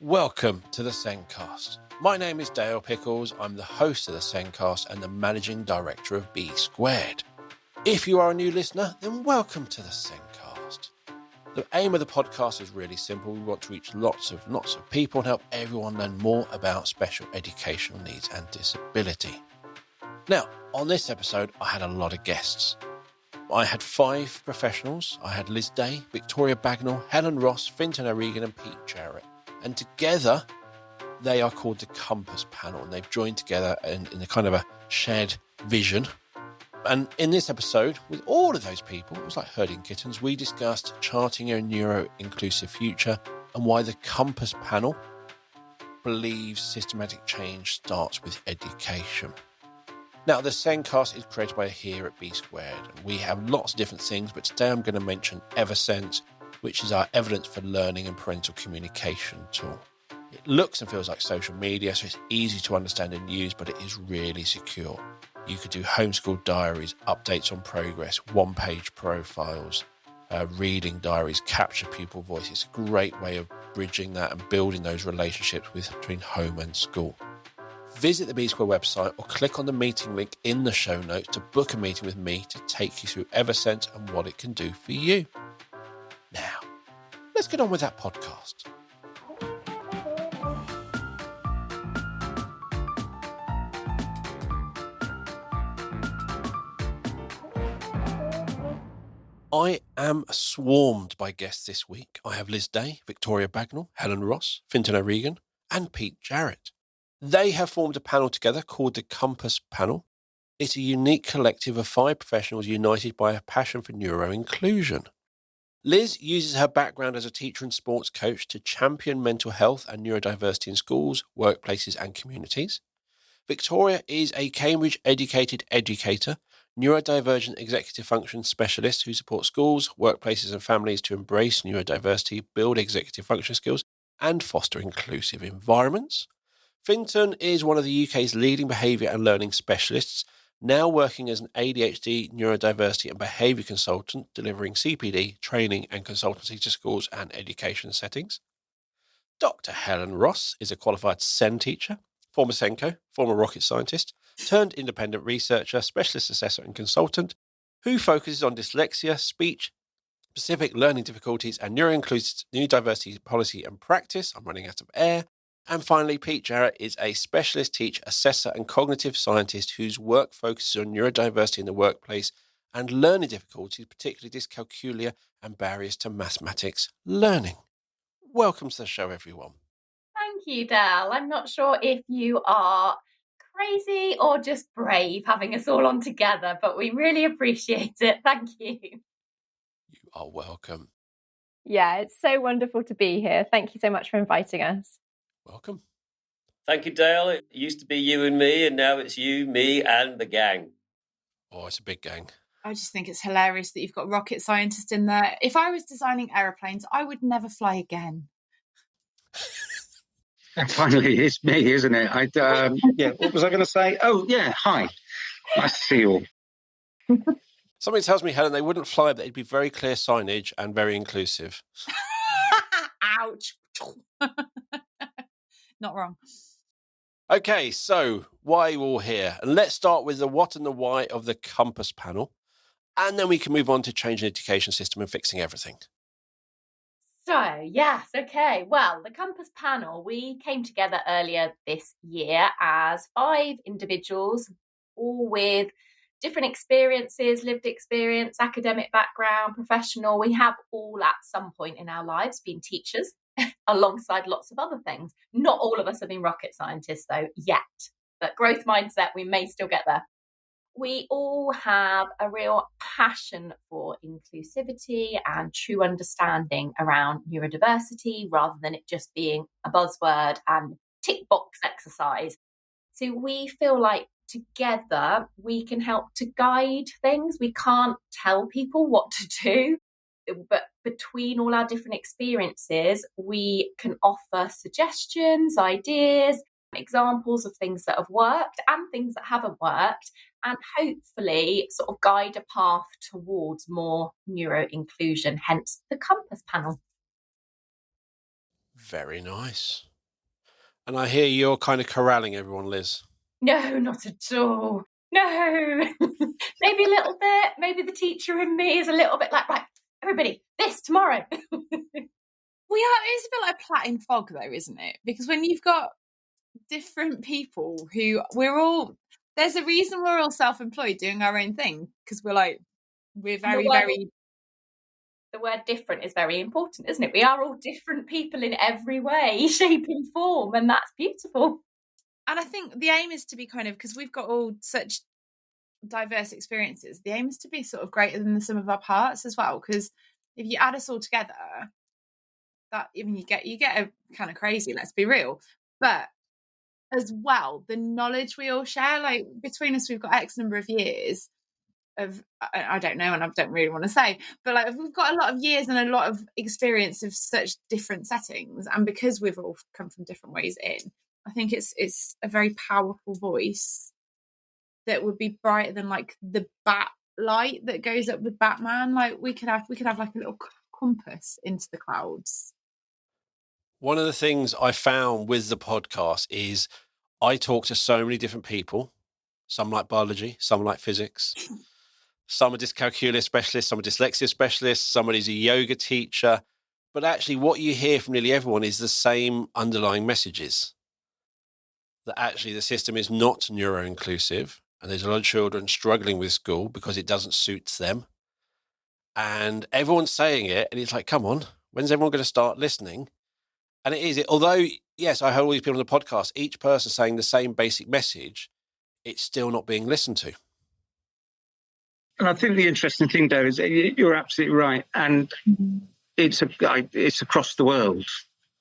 Welcome to the SENDcast. My name is Dale Pickles. I'm the host of the SENDcast and the managing director of B Squared. If you are a new listener, then welcome to the SENDcast. The aim of the podcast is really simple. We want to reach lots of people and help everyone learn more about special educational needs and disability. Now, on this episode, I had a lot of guests. I had 5 professionals. I had Liz Day, Victori, Bagnall, Helen Ross, Fintan O'Regan and Pete Jarrett. And together, they are called the Compass Panel, and they've joined together in a kind of a shared vision. And in this episode, with all of those people, it was like herding kittens, we discussed charting a neuro-inclusive future and why the Compass Panel believes systematic change starts with education. Now, the SENDcast is created by here at B Squared, and we have lots of different things, but today I'm going to mention EverSense, which is our evidence for learning and parental communication tool. It looks and feels like social media, so it's easy to understand and use, but it is really secure. You could do homeschool diaries, updates on progress, one-page profiles, reading diaries, capture pupil voice. It's a great way of bridging that and building those relationships between home and school. Visit the B Square website or click on the meeting link in the show notes to book a meeting with me to take you through EverSense and what it can do for you. Now, let's get on with that podcast. I am swarmed by guests this week. I have Liz Day, Victori, Bagnall, Helen Ross, Fintan O'Regan, and Pete Jarrett. They have formed a panel together called the Compass Panel. It's a unique collective of 5 professionals united by a passion for neuro-inclusion. Liz uses her background as a teacher and sports coach to champion mental health and neurodiversity in schools, workplaces, and communities. Victoria is a Cambridge-educated educator, neurodivergent executive function specialist who supports schools, workplaces, and families to embrace neurodiversity, build executive function skills, and foster inclusive environments. Fintan is one of the UK's leading behaviour and learning specialists, now working as an ADHD, neurodiversity and behaviour consultant, delivering CPD, training and consultancy to schools and education settings. Dr. Helen Ross is a qualified SEN teacher, former SENCO, former rocket scientist, turned independent researcher, specialist assessor and consultant, who focuses on dyslexia, speech, specific learning difficulties and neuro-inclusive neurodiversity policy and practice. I'm running out of air. And finally, Pete Jarrett is a specialist teacher, assessor and cognitive scientist whose work focuses on neurodiversity in the workplace and learning difficulties, particularly dyscalculia and barriers to mathematics learning. Welcome to the show, everyone. Thank you, Dale. I'm not sure if you are crazy or just brave having us all on together, but we really appreciate it. Thank you. You are welcome. Yeah, it's so wonderful to be here. Thank you so much for inviting us. Welcome. Thank you, Dale. It used to be you and me, and now it's you, me, and the gang. Oh, it's a big gang. I just think it's hilarious that you've got rocket scientists in there. If I was designing aeroplanes, I would never fly again. Finally, it's me, isn't it? What was I going to say? Oh, yeah, hi. Nice to see you all. Something tells me, Helen, they wouldn't fly, but it'd be very clear signage and very inclusive. Ouch. Not wrong. Okay, so why are you all here? And let's start with the what and the why of the Compass Panel. And then we can move on to changing the education system and fixing everything. So, yes, okay. Well, the Compass Panel, we came together earlier this year as 5 individuals, all with different experiences, lived experience, academic background, professional. We have all at some point in our lives been teachers alongside lots of other things. Not all of us have been rocket scientists, though, yet. But growth mindset, we may still get there. We all have a real passion for inclusivity and true understanding around neurodiversity rather than it just being a buzzword and tick box exercise. So we feel like together we can help to guide things. We can't tell people what to do, but between all our different experiences, we can offer suggestions, ideas, examples of things that have worked and things that haven't worked, and hopefully sort of guide a path towards more neuro-inclusion, hence the Compass Panel. Very nice. And I hear you're kind of corralling everyone, Liz. No, not at all. No. Maybe a little bit. Maybe the teacher in me is a little bit like, right, everybody, this tomorrow. It's a bit like plaiting fog though, isn't it? Because when you've got different people who there's a reason we're all self-employed doing our own thing, because we're very, very... The word different is very important, isn't it? We are all different people in every way, shape and form, and that's beautiful. And I think the aim is to be because we've got all such diverse experiences, the aim is to be sort of greater than the sum of our parts as well, because if you add us all together, you get a kind of crazy, let's be real. But as well, the knowledge we all share, between us, we've got X number of years of, I don't know, and I don't really want to say, but we've got a lot of years and a lot of experience of such different settings, and because we've all come from different ways in, I think it's a very powerful voice that would be brighter than the bat light that goes up with Batman. We could have a little compass into the clouds. One of the things I found with the podcast is I talk to so many different people. Some like biology, some like physics. Some are dyscalculia specialists, some are dyslexia specialists, somebody's a yoga teacher. But actually what you hear from nearly everyone is the same underlying messages. That actually the system is not neuro-inclusive, and there's a lot of children struggling with school because it doesn't suit them. And everyone's saying it, and it's like, come on, when's everyone going to start listening? And it is, although, yes, I heard all these people on the podcast, each person saying the same basic message, it's still not being listened to. And I think the interesting thing, Dale, is you're absolutely right. And it's across the world,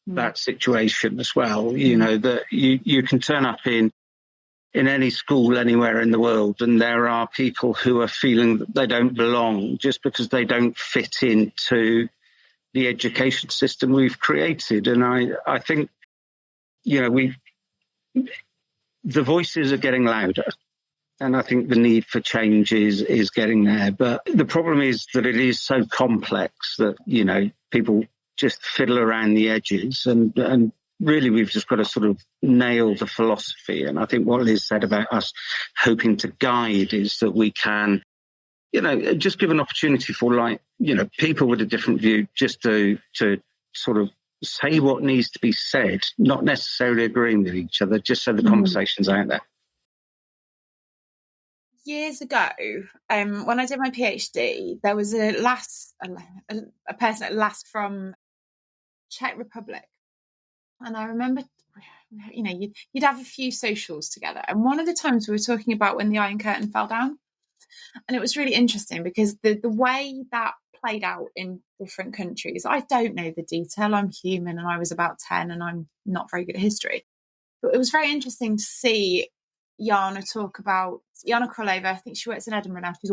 that situation as well. You know, that you can turn up in any school anywhere in the world, and there are people who are feeling that they don't belong just because they don't fit into the education system we've created. And I think, the voices are getting louder. And I think the need for change is getting there. But the problem is that it is so complex that, people just fiddle around the edges. And really, we've just got to sort of nail the philosophy. And I think what Liz said about us hoping to guide is that we can, just give an opportunity for people with a different view just to sort of say what needs to be said, not necessarily agreeing with each other, just so the conversation's out there. Years ago, when I did my PhD, there was a person at last from Czech Republic, and I remember, you'd have a few socials together, and one of the times we were talking about when the Iron Curtain fell down, and it was really interesting because the way that played out in different countries, I don't know the detail. I'm human, and I was about 10, and I'm not very good at history, but it was very interesting to see Jana Krolova. I think she works in Edinburgh now. She's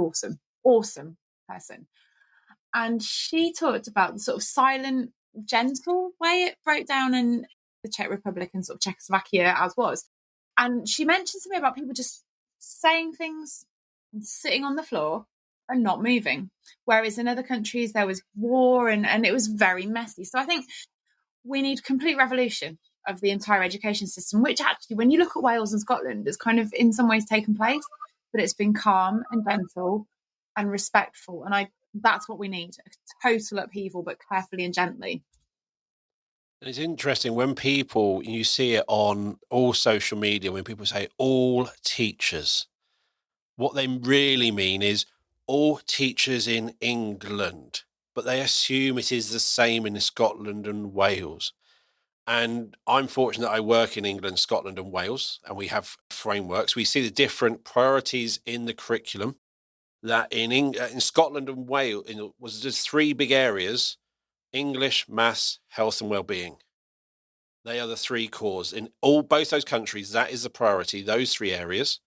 awesome person. And she talked about the sort of silent, gentle way it broke down in the Czech Republic and sort of Czechoslovakia as was. And she mentioned to me about people just saying things and sitting on the floor and not moving. Whereas in other countries there was war and it was very messy. So I think we need complete revolution of the entire education system, which actually, when you look at Wales and Scotland, has kind of in some ways taken place, but it's been calm and gentle and respectful. And that's what we need, a total upheaval, but carefully and gently. It's interesting when you see it on all social media, when people say all teachers, what they really mean is all teachers in England, but they assume it is the same in Scotland and Wales. And I'm fortunate I work in England, Scotland and Wales, and we have frameworks. We see the different priorities in the curriculum that in Scotland and Wales was just 3 big areas: English, maths, health and well-being. They are the 3 cores. In both those countries, that is the priority, those 3 areas.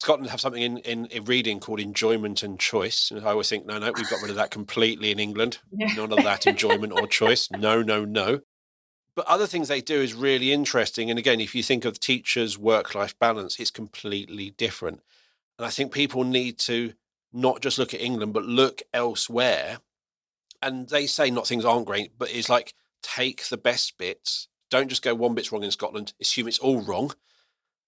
Scotland have something in reading called enjoyment and choice. And I always think, no, we've got rid of that completely in England. Yeah. None of that enjoyment or choice. No. But other things they do is really interesting. And again, if you think of teachers' work-life balance, it's completely different. And I think people need to not just look at England, but look elsewhere. And they say not things aren't great, but it's like take the best bits, Don't just go one bit's wrong in Scotland, assume it's all wrong.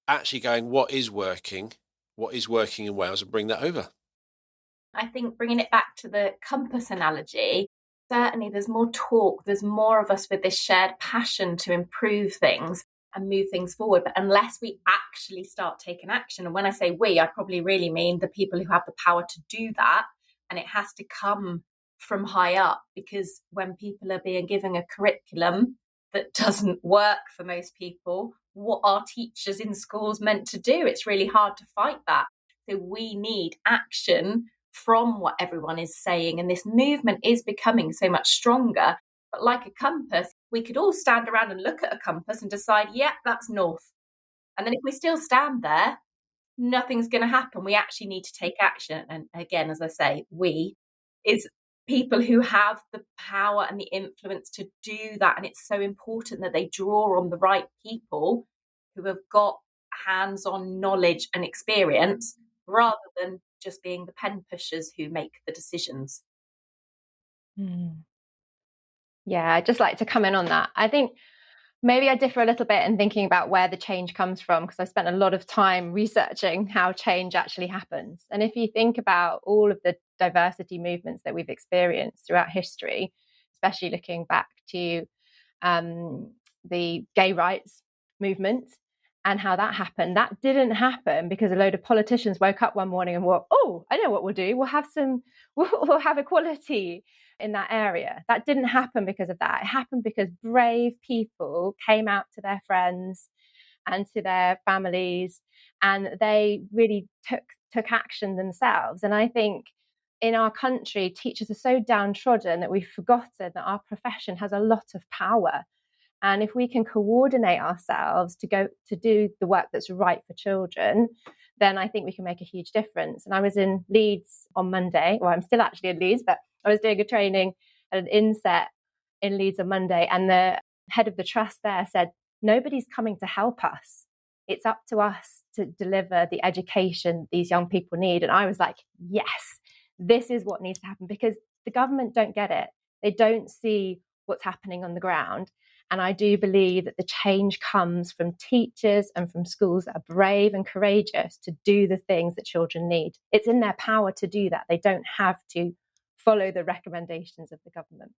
Actually going, what is working in Wales, and bring that over. I think bringing it back to the compass analogy, certainly there's more talk, there's more of us with this shared passion to improve things and move things forward. But unless we actually start taking action, and when I say we, I probably really mean the people who have the power to do that, and it has to come from high up, because when people are being given a curriculum that doesn't work for most people, what are teachers in schools meant to do? It's really hard to fight that. So we need action from what everyone is saying. And this movement is becoming so much stronger. But like a compass, we could all stand around and look at a compass and decide, yeah, that's north. And then if we still stand there, nothing's going to happen. We actually need to take action. And again, as I say, we is people who have the power and the influence to do that. And it's so important that they draw on the right people who have got hands-on knowledge and experience, rather than just being the pen pushers who make the decisions. Yeah, I'd just like to come in on that. I think maybe I differ a little bit in thinking about where the change comes from, because I spent a lot of time researching how change actually happens. And if you think about all of the diversity movements that we've experienced throughout history, especially looking back to the gay rights movement and how that happened, that didn't happen because a load of politicians woke up one morning and were, oh, I know what we'll do. We'll have equality in that area. That didn't happen because of that. It happened because brave people came out to their friends and to their families, and they really took action themselves. And I think in our country, teachers are so downtrodden that we've forgotten that our profession has a lot of power. And if we can coordinate ourselves to go to do the work that's right for children, then I think we can make a huge difference. And I was in Leeds on Monday. Well, I'm still actually in Leeds, but I was doing a training at an inset in Leeds on Monday. And the head of the trust there said, nobody's coming to help us. It's up to us to deliver the education these young people need. And I was like, yes, this is what needs to happen, because the government don't get it. They don't see what's happening on the ground. And I do believe that the change comes from teachers and from schools that are brave and courageous to do the things that children need. It's in their power to do that. They don't have to follow the recommendations of the government.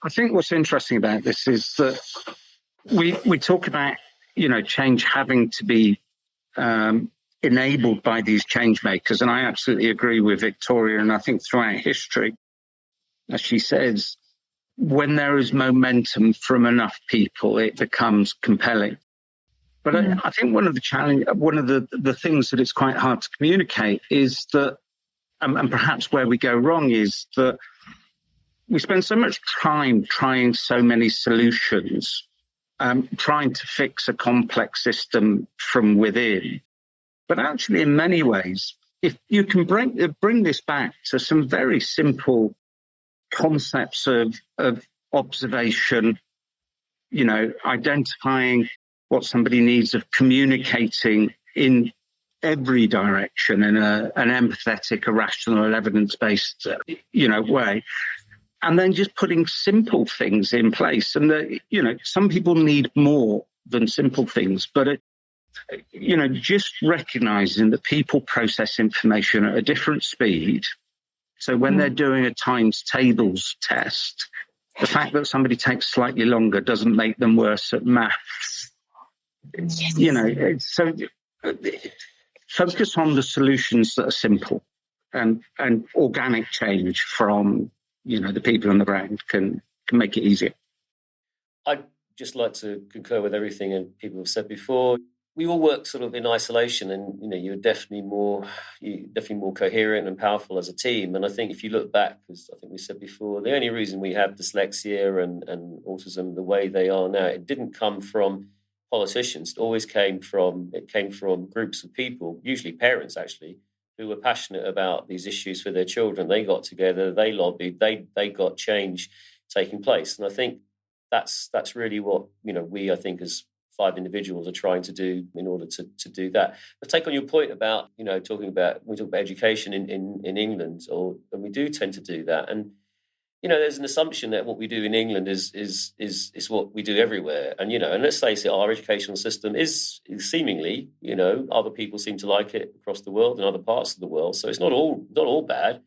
I think what's interesting about this is that we talk about, change having to be enabled by these change makers. And I absolutely agree with Victoria. And I think throughout history, as she says, when there is momentum from enough people, it becomes compelling. But I think one of the things that it's quite hard to communicate is that, and perhaps where we go wrong, is that we spend so much time trying so many solutions, trying to fix a complex system from within. But actually, in many ways, if you can bring this back to some very simple concepts of observation, identifying what somebody needs, of communicating in every direction in an empathetic, a rational, evidence-based, way, and then just putting simple things in place. And some people need more than simple things, but just recognizing that people process information at a different speed. So when they're doing a times tables test, the fact that somebody takes slightly longer doesn't make them worse at maths. So focus on the solutions that are simple, and organic change from, the people on the ground can make it easier. I'd just like to concur with everything and people have said before. We all work sort of in isolation, and you're definitely more coherent and powerful as a team. And I think if you look back, as I think we said before, the only reason we have dyslexia and autism the way they are now, it didn't come from politicians. It always came from groups of people, usually parents actually, who were passionate about these issues for their children. They got together, they lobbied, they got change taking place. And I think that's really what we, I think, as 5 individuals are trying to do in order to do that. But take on your point about, we talk about education in England, and we do tend to do that. And, there's an assumption that what we do in England is what we do everywhere. And, and let's face it, our educational system is seemingly, other people seem to like it across the world and other parts of the world. So it's not all bad.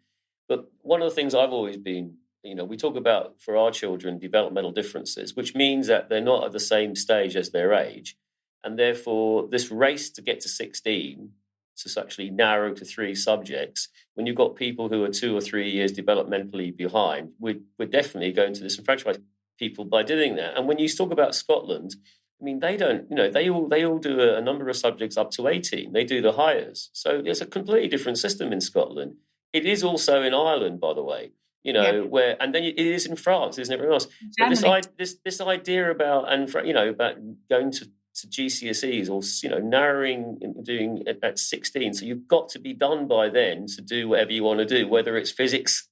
But one of the things I've always been, we talk about for our children developmental differences, which means that they're not at the same stage as their age. And therefore, this race to get to 16, to actually narrow to 3 subjects, when you've got people who are 2 or 3 years developmentally behind, we're definitely going to disenfranchise people by doing that. And when you talk about Scotland, I mean, they don't, they all do a number of subjects up to 18. They do the hires. So there's a completely different system in Scotland. It is also in Ireland, by the way, where, and then it is in France, there's everywhere else. But this idea about, about going to GCSEs or, narrowing and doing at 16. So you've got to be done by then to do whatever you want to do, whether it's physics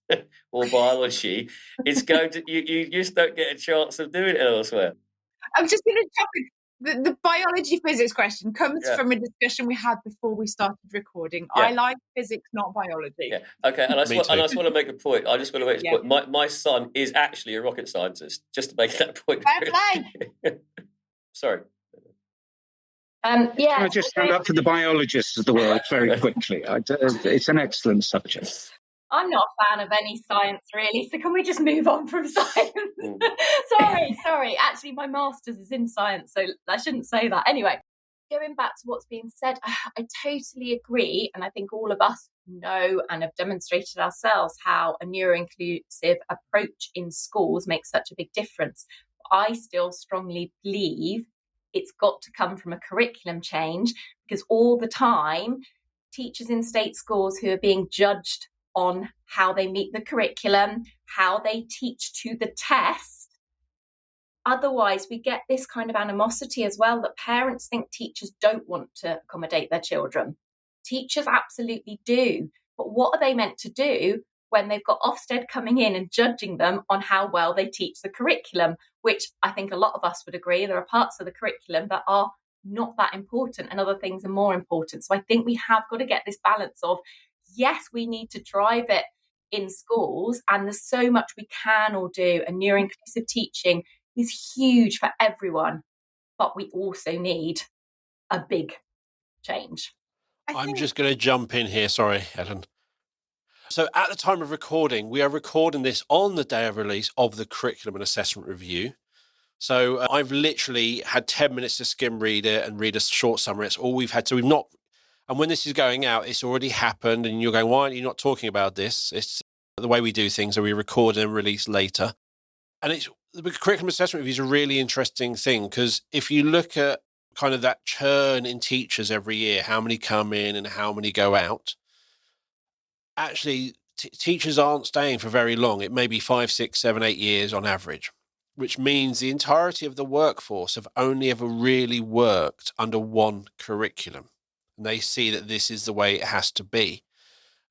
or biology. It's going to, you just don't get a chance of doing it elsewhere. I'm just going to jump in. The biology physics question comes from a discussion we had before we started recording. I like physics, not biology. Yeah. Okay. And I just want to make a point. I just want to make a point. My son is actually a rocket scientist, just to make that point. Fair play. Sorry. Can I just stand up for the biologists of the world very quickly? It's an excellent subject. I'm not a fan of any science, really, so can we just move on from science? Sorry. Actually, my master's is in science, so I shouldn't say that. Anyway, going back to what's being said, I totally agree, and I think all of us know and have demonstrated ourselves how a neuro-inclusive approach in schools makes such a big difference. I still strongly believe it's got to come from a curriculum change, because all the time, teachers in state schools who are being judged on how they meet the curriculum, how they teach to the test. Otherwise, we get this kind of animosity as well, that parents think teachers don't want to accommodate their children. Teachers absolutely do. But what are they meant to do when they've got Ofsted coming in and judging them on how well they teach the curriculum, which I think a lot of us would agree there are parts of the curriculum that are not that important and other things are more important. So I think we have got to get this balance of, yes, we need to drive it in schools, and there's so much we can all do, and neuro-inclusive teaching is huge for everyone, but we also need a big change. I'm just going to jump in here. Sorry, Helen. So at the time of recording, we are recording this on the day of release of the curriculum and assessment review. So I've literally had 10 minutes to skim read it and read a short summary. It's all we've had. So we've not, and when this is going out, it's already happened, and you're going, why aren't you not talking about this? It's the way we do things, so we record and release later. And it's the curriculum assessment review is a really interesting thing, because if you look at kind of that churn in teachers every year, how many come in and how many go out, actually teachers aren't staying for very long. It may be 5, 6, 7, 8 years on average, which means the entirety of the workforce have only ever really worked under one curriculum. And they see that this is the way it has to be.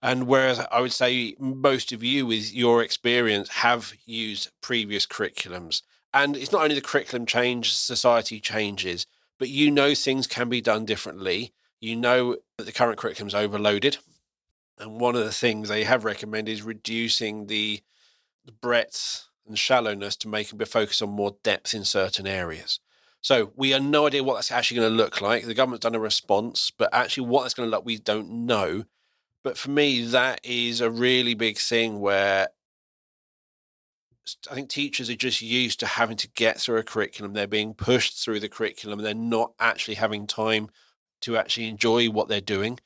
And whereas I would say most of you, with your experience, have used previous curriculums. And it's not only the curriculum change, society changes, but things can be done differently. You know that the current curriculum is overloaded. And one of the things they have recommended is reducing the breadth and shallowness to make it focus on more depth in certain areas. So we have no idea what that's actually going to look like. The government's done a response, but actually what that's going to look like, we don't know. But for me, that is a really big thing where I think teachers are just used to having to get through a curriculum. They're being pushed through the curriculum. They're not actually having time to actually enjoy what they're doing.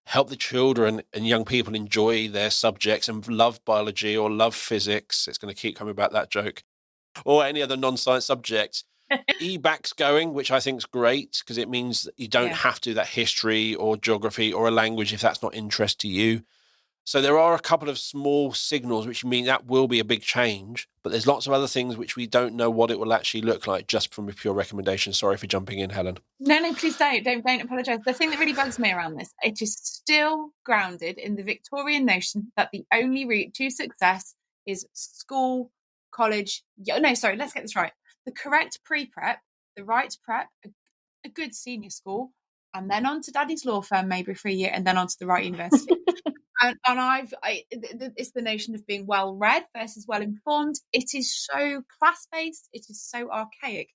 Help the children and young people enjoy their subjects and love biology or love physics. It's going to keep coming about that joke. Or any other non-science subject. EBAC's going, which I think is great, because it means that you don't have to do that history or geography or a language if that's not interest to you. So there are a couple of small signals which mean that will be a big change, but there's lots of other things which we don't know what it will actually look like just from a pure recommendation. Sorry for jumping in, Helen. No, please don't apologise. The thing that really bugs me around this, it is still grounded in the Victorian notion that the only route to success is school, college. Let's get this right. The correct pre-prep, the right prep, a good senior school, and then on to daddy's law firm maybe for a year, and then on to the right university. And it's the notion of being well read versus well informed. It is so class based. It is so archaic.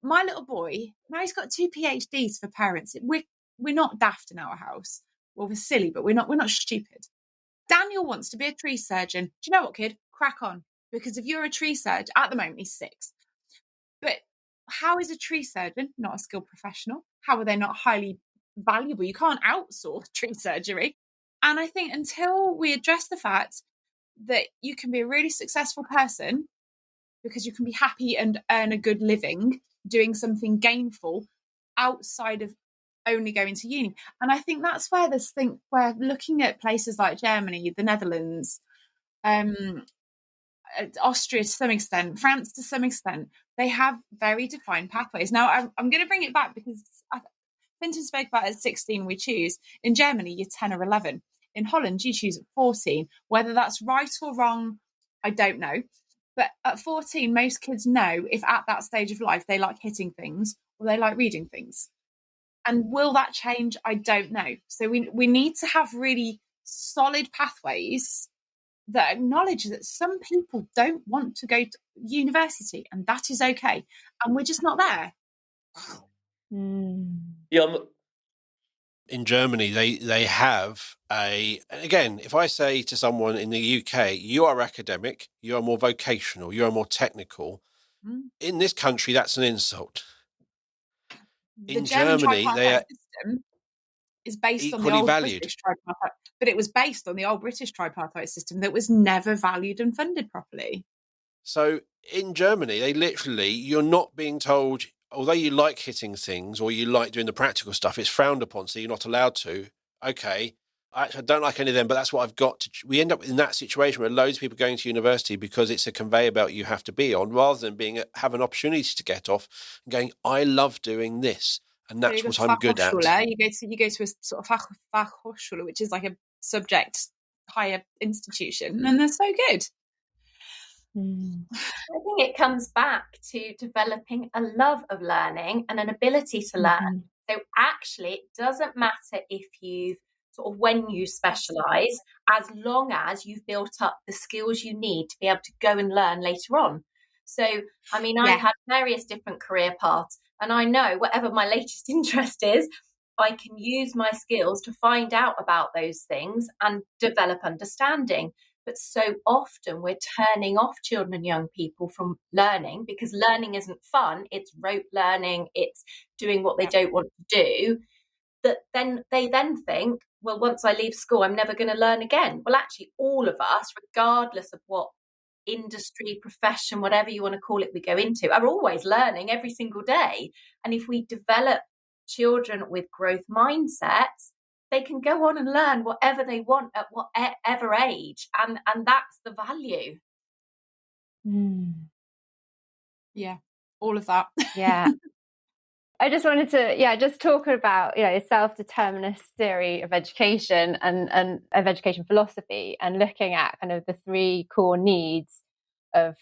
My little boy, now he's got 2 PhDs for parents. We're not daft in our house. Well, we're silly, but we're not stupid. Daniel wants to be a tree surgeon. Do you know what, kid? Crack on. Because if you're a tree surgeon, at the moment he's 6. But how is a tree surgeon not a skilled professional? How are they not highly valuable? You can't outsource tree surgery. And I think until we address the fact that you can be a really successful person because you can be happy and earn a good living doing something gainful outside of only going to uni. And I think that's where we're looking at places like Germany, the Netherlands, Austria to some extent, France to some extent, they have very defined pathways. Now, I'm going to bring it back because Fintan spoke about at 16 we choose. In Germany, you're 10 or 11. In Holland, you choose at 14. Whether that's right or wrong, I don't know. But at 14, most kids know if at that stage of life they like hitting things or they like reading things. And will that change? I don't know. So we need to have really solid pathways that acknowledge that some people don't want to go to university, and that is okay. And we're just not there. Yeah, in Germany, they have and again, if I say to someone in the UK, you are academic, you are more vocational, you are more technical, in this country, that's an insult. The German tripartite system is based on the old British tripartite, but it was based on the old British tripartite system that was never valued and funded properly. So in Germany, you're not being told, although you like hitting things or you like doing the practical stuff, it's frowned upon, so you're not allowed to. Okay, I don't like any of them, but that's what I've got to. We end up in that situation where loads of people are going to university because it's a conveyor belt you have to be on, rather than have an opportunity to get off and going, I love doing this, and that's what I'm good at. You go to a sort of Fachhochschule, which is like a subject higher institution, and they're so good. I think it comes back to developing a love of learning and an ability to learn. So actually, it doesn't matter if you've when you specialise, as long as you've built up the skills you need to be able to go and learn later on. So, I mean, I've had various different career paths, and I know whatever my latest interest is, I can use my skills to find out about those things and develop understanding. But so often we're turning off children and young people from learning because learning isn't fun. It's rote learning. It's doing what they don't want to do. That then they think, well, once I leave school, I'm never going to learn again. Well, actually, all of us, regardless of what industry, profession, whatever you want to call it, we go into, are always learning every single day. And if we develop children with growth mindsets, they can go on and learn whatever they want at whatever age. And that's the value. Yeah, all of that. Yeah. I just wanted to, just talk about, self-determinist theory of education and of education philosophy, and looking at kind of the 3 core needs of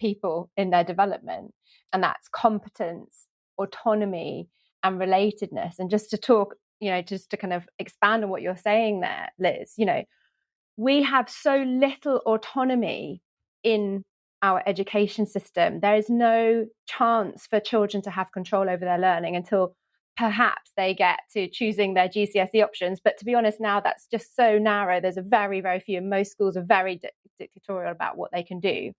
people in their development. And that's competence, autonomy, and relatedness. And just to talk, just to kind of expand on what you're saying there, Liz, we have so little autonomy in our education system. There is no chance for children to have control over their learning until perhaps they get to choosing their GCSE options. But to be honest, now that's just so narrow. There's a very, very few, and most schools are very dictatorial about what they can do.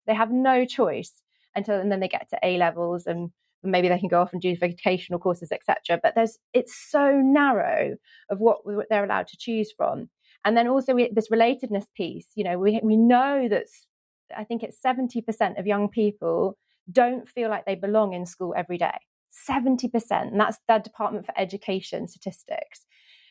They have no choice and then they get to A levels, and maybe they can go off and do vocational courses, etc. But it's so narrow of what they're allowed to choose from. And then also this relatedness piece, we know that I think it's 70% of young people don't feel like they belong in school every day. 70%. And that's the Department for Education statistics.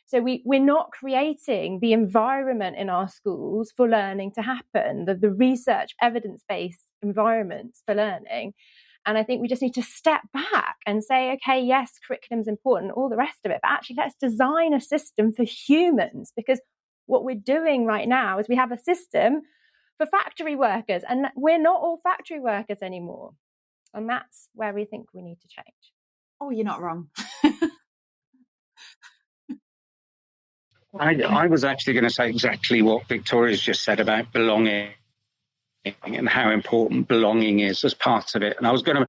So we're not creating the environment in our schools for learning to happen, the research, evidence-based environments for learning. And I think we just need to step back and say, okay, yes, curriculum's important, all the rest of it, but actually let's design a system for humans, because what we're doing right now is we have a system for factory workers, and we're not all factory workers anymore. And that's where we think we need to change. Oh, you're not wrong. I was actually going to say exactly what Victoria's just said about belonging and how important belonging is as part of it. And I was going to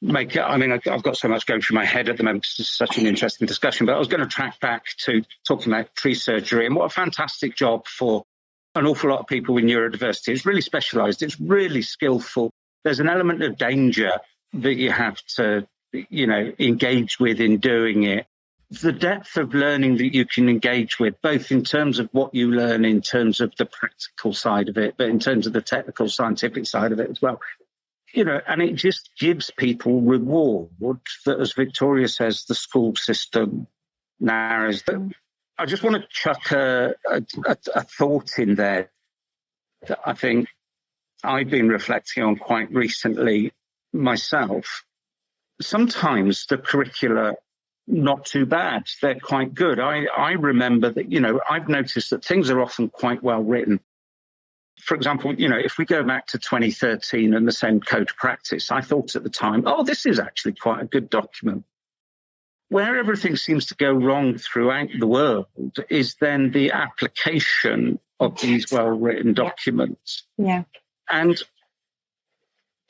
I've got so much going through my head at the moment. This is such an interesting discussion, but I was going to track back to talking about tree surgery and what a fantastic job for an awful lot of people with neurodiversity. It's really specialised. It's really skillful. There's an element of danger that you have to, engage with in doing it. The depth of learning that you can engage with, both in terms of what you learn, in terms of the practical side of it, but in terms of the technical, scientific side of it as well. And it just gives people reward that, as Victoria says, the school system narrows. I just want to chuck a thought in there that I think I've been reflecting on quite recently myself. Sometimes the curricula, not too bad. They're quite good. I remember that, I've noticed that things are often quite well written. For example, if we go back to 2013 and the SEND Code of Practice, I thought at the time, this is actually quite a good document. Where everything seems to go wrong throughout the world is then the application of these well-written documents. Yeah. And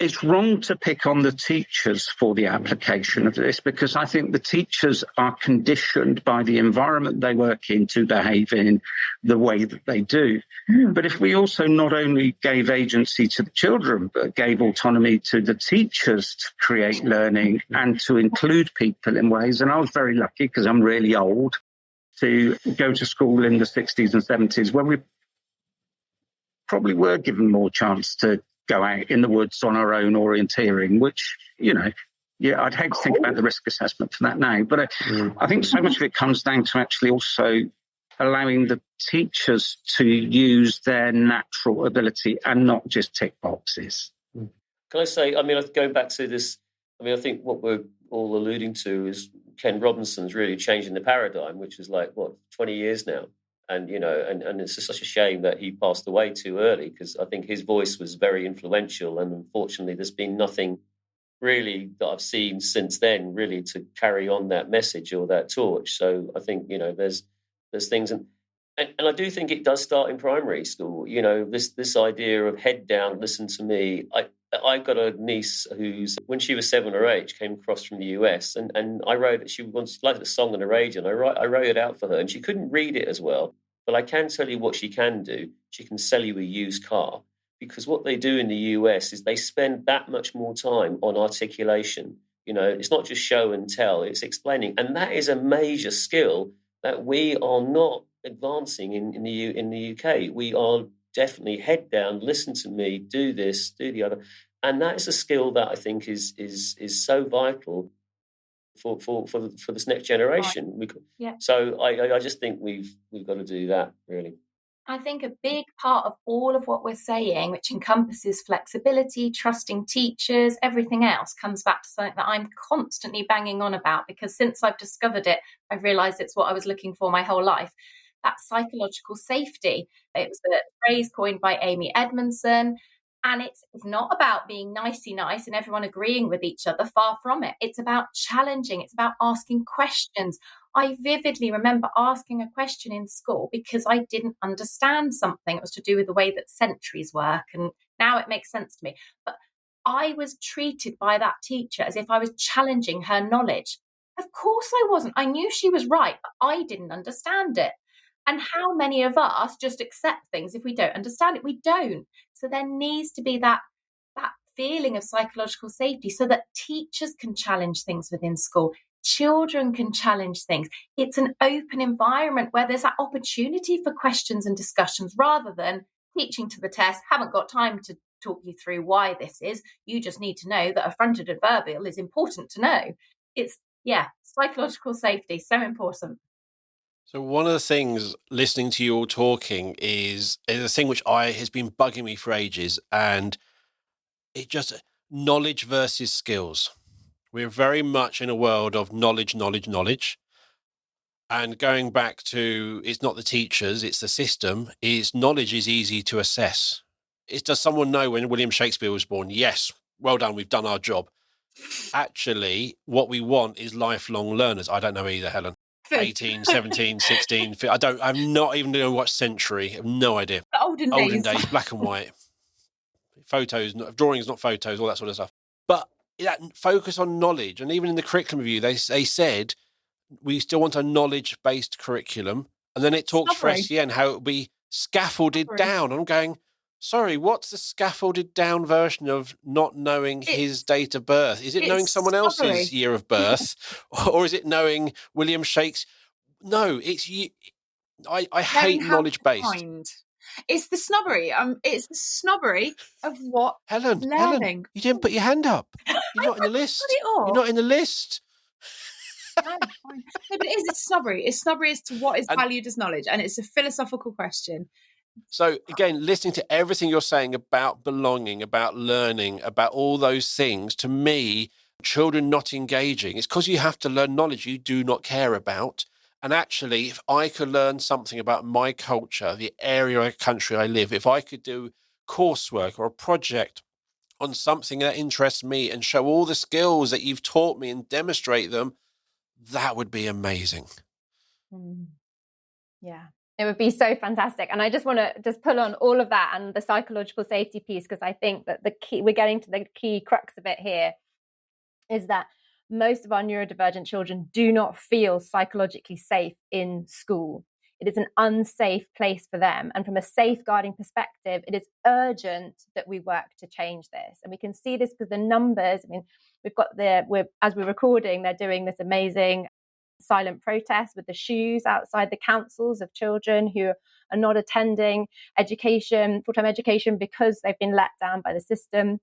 it's wrong to pick on the teachers for the application of this, because I think the teachers are conditioned by the environment they work in to behave in the way that they do. But if we also not only gave agency to the children, but gave autonomy to the teachers to create learning and to include people in ways, and I was very lucky because I'm really old to go to school in the 60s and 70s where we probably were given more chance to go out in the woods on our own orienteering, which, I'd hate to think about the risk assessment for that now. But I think so much of it comes down to actually also allowing the teachers to use their natural ability and not just tick boxes. Can I say, going back to this, I think what we're all alluding to is Ken Robinson's really changing the paradigm, which is 20 years now. And, and it's just such a shame that he passed away too early, because I think his voice was very influential. And unfortunately, there's been nothing really that I've seen since then really to carry on that message or that torch. So I think, there's things. And I do think it does start in primary school. This idea of head down, listen to me. I've got a niece who's, when she was 7 or 8, came across from the US, and I wrote, she once liked a song on the radio, and I wrote it out for her, and she couldn't read it as well. But I can tell you what she can do. She can sell you a used car, because what they do in the US is they spend that much more time on articulation. It's not just show and tell, it's explaining. And that is a major skill that we are not advancing in the UK. We are definitely head down, listen to me, do this, do the other. And that is a skill that I think is so vital for this next generation. Right. Yeah. So I just think we've got to do that, really. I think a big part of all of what we're saying, which encompasses flexibility, trusting teachers, everything else, comes back to something that I'm constantly banging on about, because since I've discovered it, I've realised it's what I was looking for my whole life. That's psychological safety. It was a phrase coined by Amy Edmondson. And it's not about being nicey nice and everyone agreeing with each other. Far from it. It's about challenging. It's about asking questions. I vividly remember asking a question in school because I didn't understand something. It was to do with the way that centuries work. And now it makes sense to me. But I was treated by that teacher as if I was challenging her knowledge. Of course I wasn't. I knew she was right, but I didn't understand it. And how many of us just accept things if we don't understand it? We don't. So there needs to be that feeling of psychological safety so that teachers can challenge things within school. Children can challenge things. It's an open environment where there's that opportunity for questions and discussions rather than teaching to the test. Haven't got time to talk you through why this is. You just need to know that a fronted adverbial is important to know. It's, psychological safety, so important. So one of the things listening to you all talking is a thing which has been bugging me for ages, and it just knowledge versus skills. We're very much in a world of knowledge. And going back to, it's not the teachers, it's the system, knowledge is easy to assess. Does someone know when William Shakespeare was born? Yes, well done, we've done our job. Actually, what we want is lifelong learners. I don't know either, Helen. 18, 17, 16. I'm not even going to watch Century. I have no idea. The olden days, black and white. Photos, drawings, not photos, all that sort of stuff. But that focus on knowledge, and even in the curriculum review, they said we still want a knowledge-based curriculum. And then it talks for SEN how it will be scaffolded down. And I'm going, sorry, what's the scaffolded down version of not knowing his date of birth? Is it knowing someone else's year of birth? Or is it knowing William Shakespeare? No, it's you. I hate knowledge-based. It's the snobbery. It's the snobbery of what Helen, you didn't put your hand up. You're not in the list. You're not in the list. No, fine. No, but it's snobbery. It's snobbery as to what is valued as knowledge, and it's a philosophical question. So again, listening to everything you're saying about belonging, about learning, about all those things, to me, children not engaging, it's because you have to learn knowledge you do not care about. And actually, if I could learn something about my culture, the area of country I live, if I could do coursework or a project on something that interests me and show all the skills that you've taught me and demonstrate them, that would be amazing. Yeah, it would be so fantastic. And I just want to just pull on all of that and the psychological safety piece, because I think that we're getting to the key crux of it here, is that most of our neurodivergent children do not feel psychologically safe in school. It is an unsafe place for them. And from a safeguarding perspective, it is urgent that we work to change this. And we can see this because the numbers, I mean, as we're recording, they're doing this amazing silent protest with the shoes outside the councils of children who are not attending full-time education because they've been let down by the system.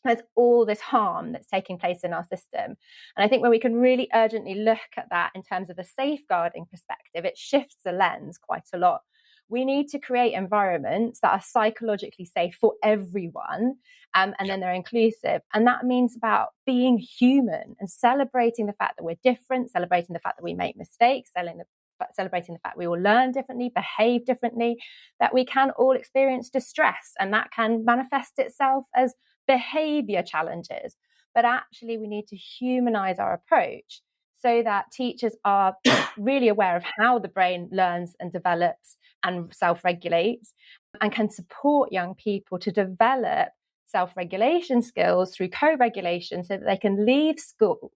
There's all this harm that's taking place in our system. And I think when we can really urgently look at that in terms of a safeguarding perspective, it shifts the lens quite a lot. We need to create environments that are psychologically safe for everyone, and then they're inclusive. And that means about being human and celebrating the fact that we're different, celebrating the fact that we make mistakes, celebrating the fact we all learn differently, behave differently, that we can all experience distress, and that can manifest itself as behavior challenges. But actually, we need to humanize our approach so that teachers are really aware of how the brain learns and develops and self-regulates, and can support young people to develop self-regulation skills through co-regulation so that they can leave school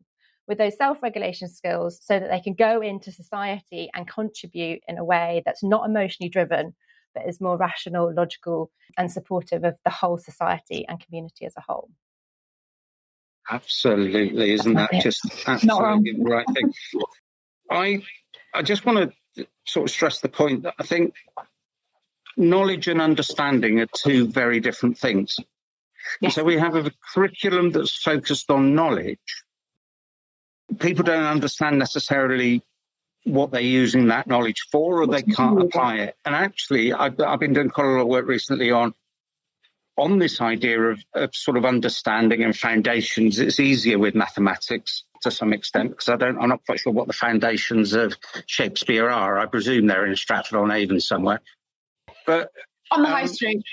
with those self-regulation skills so that they can go into society and contribute in a way that's not emotionally driven, but is more rational, logical, and supportive of the whole society and community as a whole. Absolutely. Isn't that just absolutely the right thing? I just want to sort of stress the point that I think knowledge and understanding are two very different things. Yes. So we have a curriculum that's focused on knowledge. People don't understand necessarily what they're using that knowledge for, or they can't apply it. And actually, I've been doing quite a lot of work recently on this idea of sort of understanding and foundations. It's easier with mathematics to some extent, because I'm not quite sure what the foundations of Shakespeare are. I presume they're in Stratford-on-Avon somewhere. But on the high street.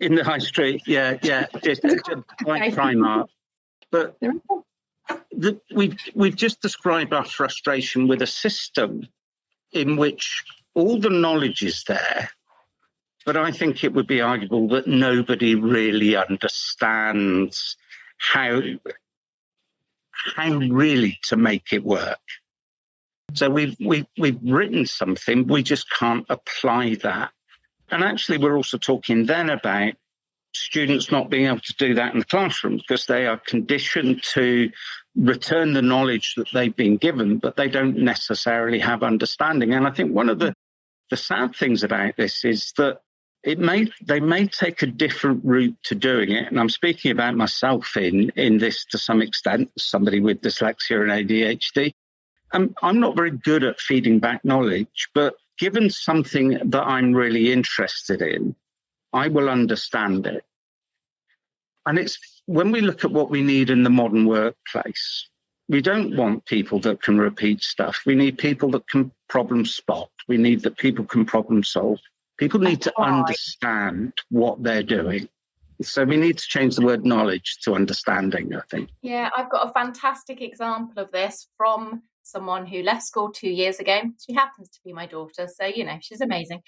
In the high street, yeah, just like Primark. But we've just described our frustration with a system in which all the knowledge is there, but I think it would be arguable that nobody really understands how really to make it work. So we've written something, we just can't apply that. And actually, we're also talking then about students not being able to do that in the classroom because they are conditioned to return the knowledge that they've been given, but they don't necessarily have understanding. And I think one of the sad things about this is that they may take a different route to doing it. And I'm speaking about myself in this to some extent, somebody with dyslexia and ADHD. I'm not very good at feeding back knowledge, but given something that I'm really interested in, I will understand it. And it's when we look at what we need in the modern workplace, we don't want people that can repeat stuff. We need people that can problem spot. We need that people can problem solve. People need to understand what they're doing. So we need to change the word knowledge to understanding, I think. Yeah, I've got a fantastic example of this from someone who left school 2 years ago. She happens to be my daughter, so, she's amazing.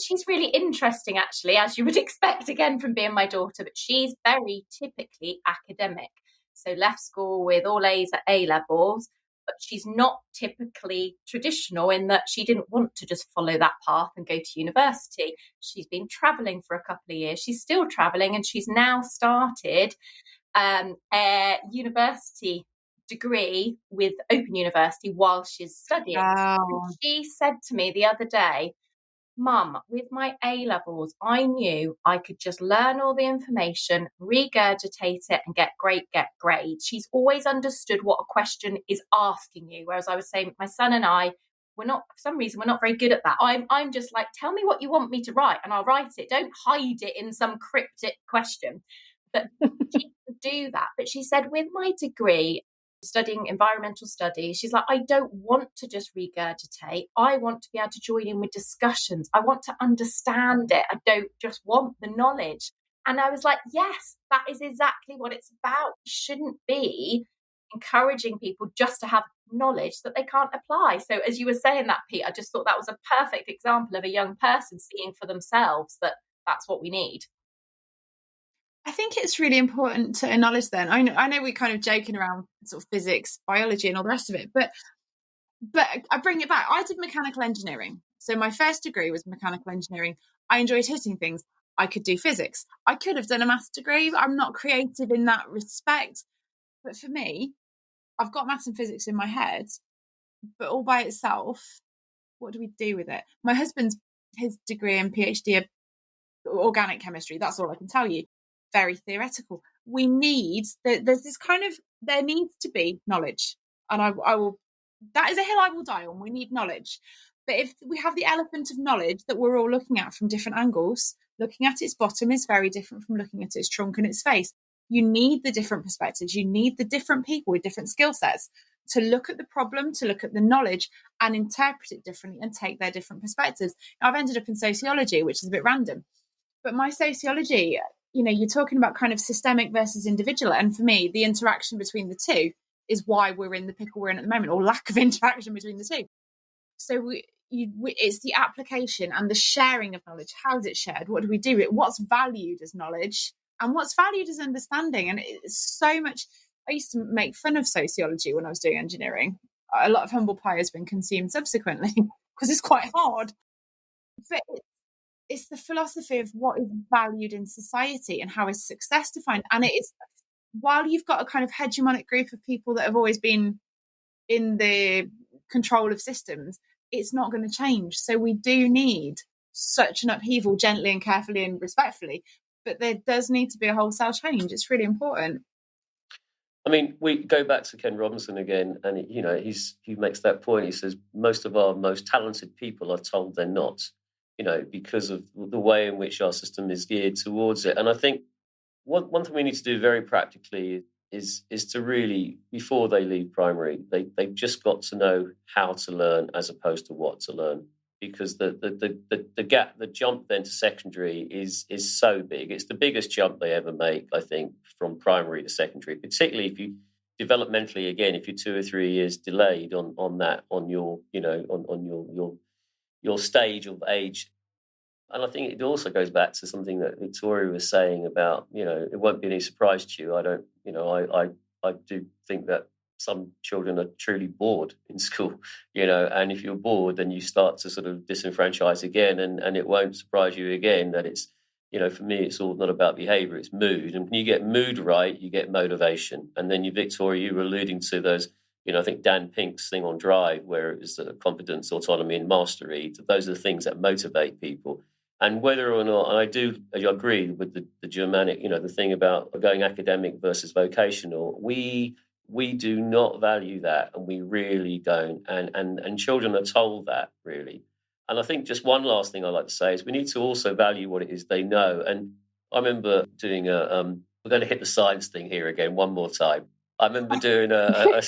She's really interesting, actually, as you would expect, again, from being my daughter, but she's very typically academic. So left school with all A's at A levels, but she's not typically traditional in that she didn't want to just follow that path and go to university. She's been traveling for a couple of years. She's still traveling, and she's now started a university degree with Open University while she's studying. Wow. She said to me the other day, Mum, with my A levels, I knew I could just learn all the information, regurgitate it, and get grades. She's always understood what a question is asking you. Whereas I was saying, my son and I, for some reason, we're not very good at that. I'm just like, tell me what you want me to write, and I'll write it. Don't hide it in some cryptic question. But she can do that. But she said, with my degree, studying environmental studies, she's like, I don't want to just regurgitate. I want to be able to join in with discussions. I want to understand it. I don't just want the knowledge. And I was like, yes, that is exactly what it's about. It shouldn't be encouraging people just to have knowledge that they can't apply. So as you were saying that, Pete, I just thought that was a perfect example of a young person seeing for themselves that that's what we need. I think it's really important to acknowledge then. I know we're kind of joking around sort of physics, biology and all the rest of it, but I bring it back. I did mechanical engineering. So my first degree was mechanical engineering. I enjoyed hitting things. I could do physics. I could have done a maths degree. I'm not creative in that respect. But for me, I've got maths and physics in my head, but all by itself, what do we do with it? My husband's, his degree and PhD are organic chemistry. That's all I can tell you. Very theoretical. We need, there's this kind of, there needs to be knowledge. And I will, that is a hill I will die on. We need knowledge. But if we have the elephant of knowledge that we're all looking at from different angles, looking at its bottom is very different from looking at its trunk and its face. You need the different perspectives. You need the different people with different skill sets to look at the problem, to look at the knowledge and interpret it differently and take their different perspectives. Now, I've ended up in sociology, which is a bit random. But my sociology, you're talking about kind of systemic versus individual. And for me, the interaction between the two is why we're in the pickle we're in at the moment, or lack of interaction between the two. So it's the application and the sharing of knowledge. How is it shared? What do we do? What's valued as knowledge and what's valued as understanding? And it's so much. I used to make fun of sociology when I was doing engineering. A lot of humble pie has been consumed subsequently because it's quite hard. But it's the philosophy of what is valued in society and how is success defined. And it is, while you've got a kind of hegemonic group of people that have always been in the control of systems, it's not going to change. So we do need such an upheaval, gently and carefully and respectfully, but there does need to be a wholesale change. It's really important. I mean, we go back to Ken Robinson again, and he makes that point. He says most of our most talented people are told they're not, because of the way in which our system is geared towards it. And I think one thing we need to do very practically is to really, before they leave primary, they've just got to know how to learn as opposed to what to learn, because the gap, the jump then to secondary is so big. It's the biggest jump they ever make, I think, from primary to secondary, particularly if you developmentally, again, if you're 2 or 3 years delayed on your stage of age. And I think it also goes back to something that Victori was saying about, it won't be any surprise to you. I do think that some children are truly bored in school, and if you're bored, then you start to sort of disenfranchise again, and it won't surprise you again that it's, for me, it's all not about behaviour, it's mood. And when you get mood right, you get motivation. And then Victoria, you were alluding to those, I think Dan Pink's thing on Drive, where it was confidence, autonomy and mastery. Those are the things that motivate people. And whether or not, and I do agree with the Germanic, the thing about going academic versus vocational, we do not value that, and we really don't. And children are told that, really. And I think just one last thing I'd like to say is we need to also value what it is they know. And I remember doing we're going to hit the science thing here again one more time. I remember doing I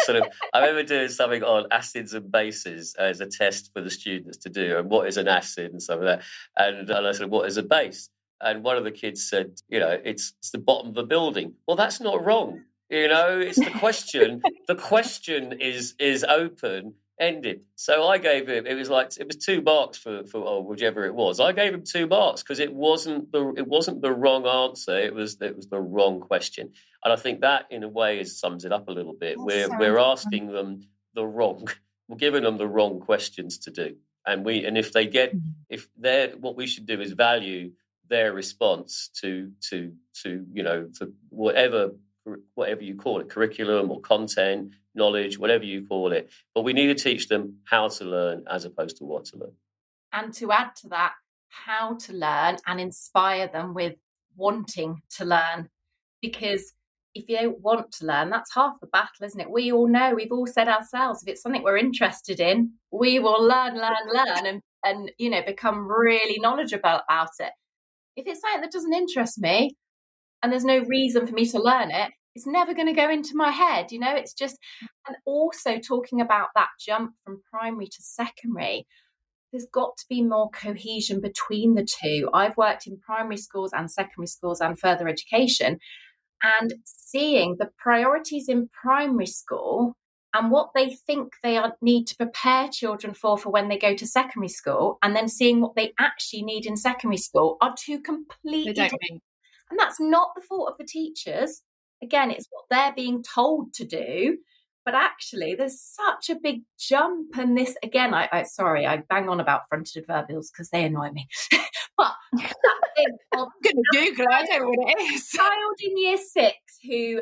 remember doing something on acids and bases as a test for the students to do, and what is an acid and some of that. And I said, what is a base? And one of the kids said, it's the bottom of a building. Well, that's not wrong. You know, it's the question. The question is open-ended. So I gave him, it was 2 marks for whichever it was. I gave him 2 marks because it wasn't the wrong answer. It was the wrong question. And I think that in a way sums it up a little bit. We're asking them we're giving them the wrong questions to do. And if what we should do is value their response to whatever you call it, curriculum or content, knowledge, whatever you call it. But we need to teach them how to learn as opposed to what to learn. And to add to that, how to learn and inspire them with wanting to learn. Because if you don't want to learn, that's half the battle, isn't it? We all know, we've all said ourselves, if it's something we're interested in, we will learn and become really knowledgeable about it. If it's something that doesn't interest me and there's no reason for me to learn it, it's never going to go into my head. It's just, and also talking about that jump from primary to secondary, there's got to be more cohesion between the two. I've worked in primary schools and secondary schools and further education, and seeing the priorities in primary school and what they think they need to prepare children for when they go to secondary school, and then seeing what they actually need in secondary school are two completely different. And that's not the fault of the teachers. Again, it's what they're being told to do. But actually, there's such a big jump. And this, again, I bang on about fronted adverbials because they annoy me. But that thing of I'm going to Google it. I don't know what it is. Child in year 6 who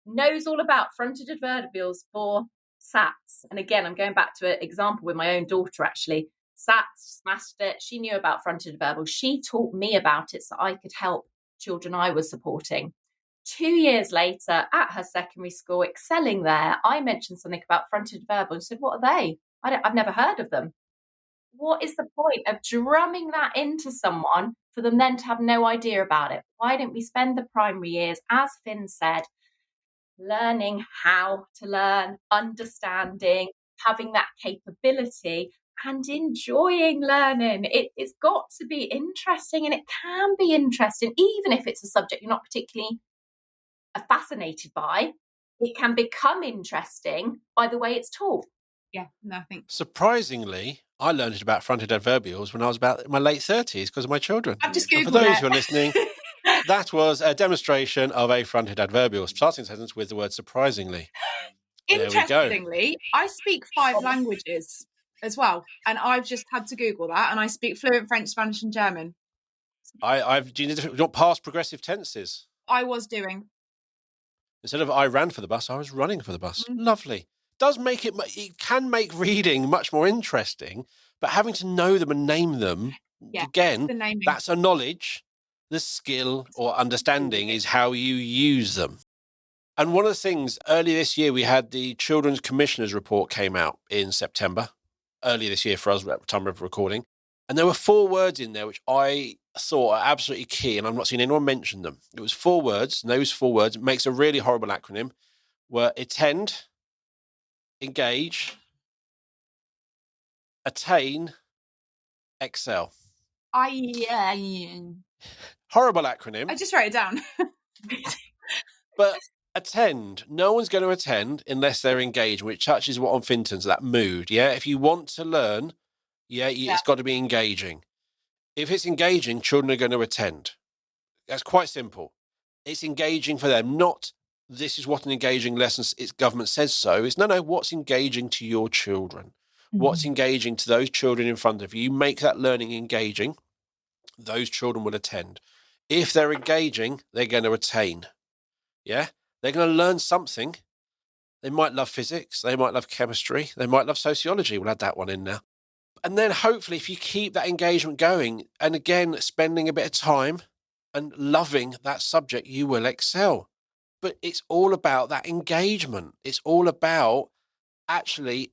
knows all about fronted adverbials for SATs. And again, I'm going back to an example with my own daughter, actually. SATs, smashed it. She knew about fronted adverbials. She taught me about it so I could help children I was supporting. 2 years later, at her secondary school, excelling there, I mentioned something about fronted adverbials and said, what are they? I've never heard of them. What is the point of drumming that into someone for them then to have no idea about it? Why don't we spend the primary years, as Finn said, learning how to learn, understanding, having that capability and enjoying learning? It's got to be interesting, and it can be interesting, even if it's a subject you're not particularly fascinated by. It can become interesting by the way it's taught. Yeah, nothing. Surprisingly, I learned about fronted adverbials when I was about in my late 30s because of my children. I've just Googled for those it. who are listening, that was a demonstration of a fronted adverbial, starting a sentence with the word surprisingly. Interestingly, I speak 5 languages as well, and I've just had to Google that, and I speak fluent French, Spanish and German. Do you not past progressive tenses? I was doing. Instead of I ran for the bus, I was running for the bus. Lovely. It can make reading much more interesting, but having to know them and name them, again, that's a knowledge. The skill or understanding is how you use them. And one of the things, earlier this year, we had the Children's Commissioner's Report came out in September, earlier this year for us at the time of recording. And there were 4 words in there which I thought are absolutely key, and I've not seen anyone mention them. It was 4 words, and those 4 words makes a really horrible acronym, were attend, engage, attain, excel. Horrible acronym. I just wrote it down. But attend. No one's going to attend unless they're engaged, which touches what on Fintan's, that mood. Yeah. If you want to learn, it's got to be engaging. If it's engaging, children are going to attend. That's quite simple. It's engaging for them, not this is what an engaging lesson, its government says so. It's no, what's engaging to your children? Mm-hmm. What's engaging to those children in front of you? You make that learning engaging, those children will attend. If they're engaging, they're going to attain. Yeah? They're going to learn something. They might love physics. They might love chemistry. They might love sociology. We'll add that one in now. And then hopefully if you keep that engagement going, and again, spending a bit of time and loving that subject, you will excel. But it's all about that engagement. It's all about, actually,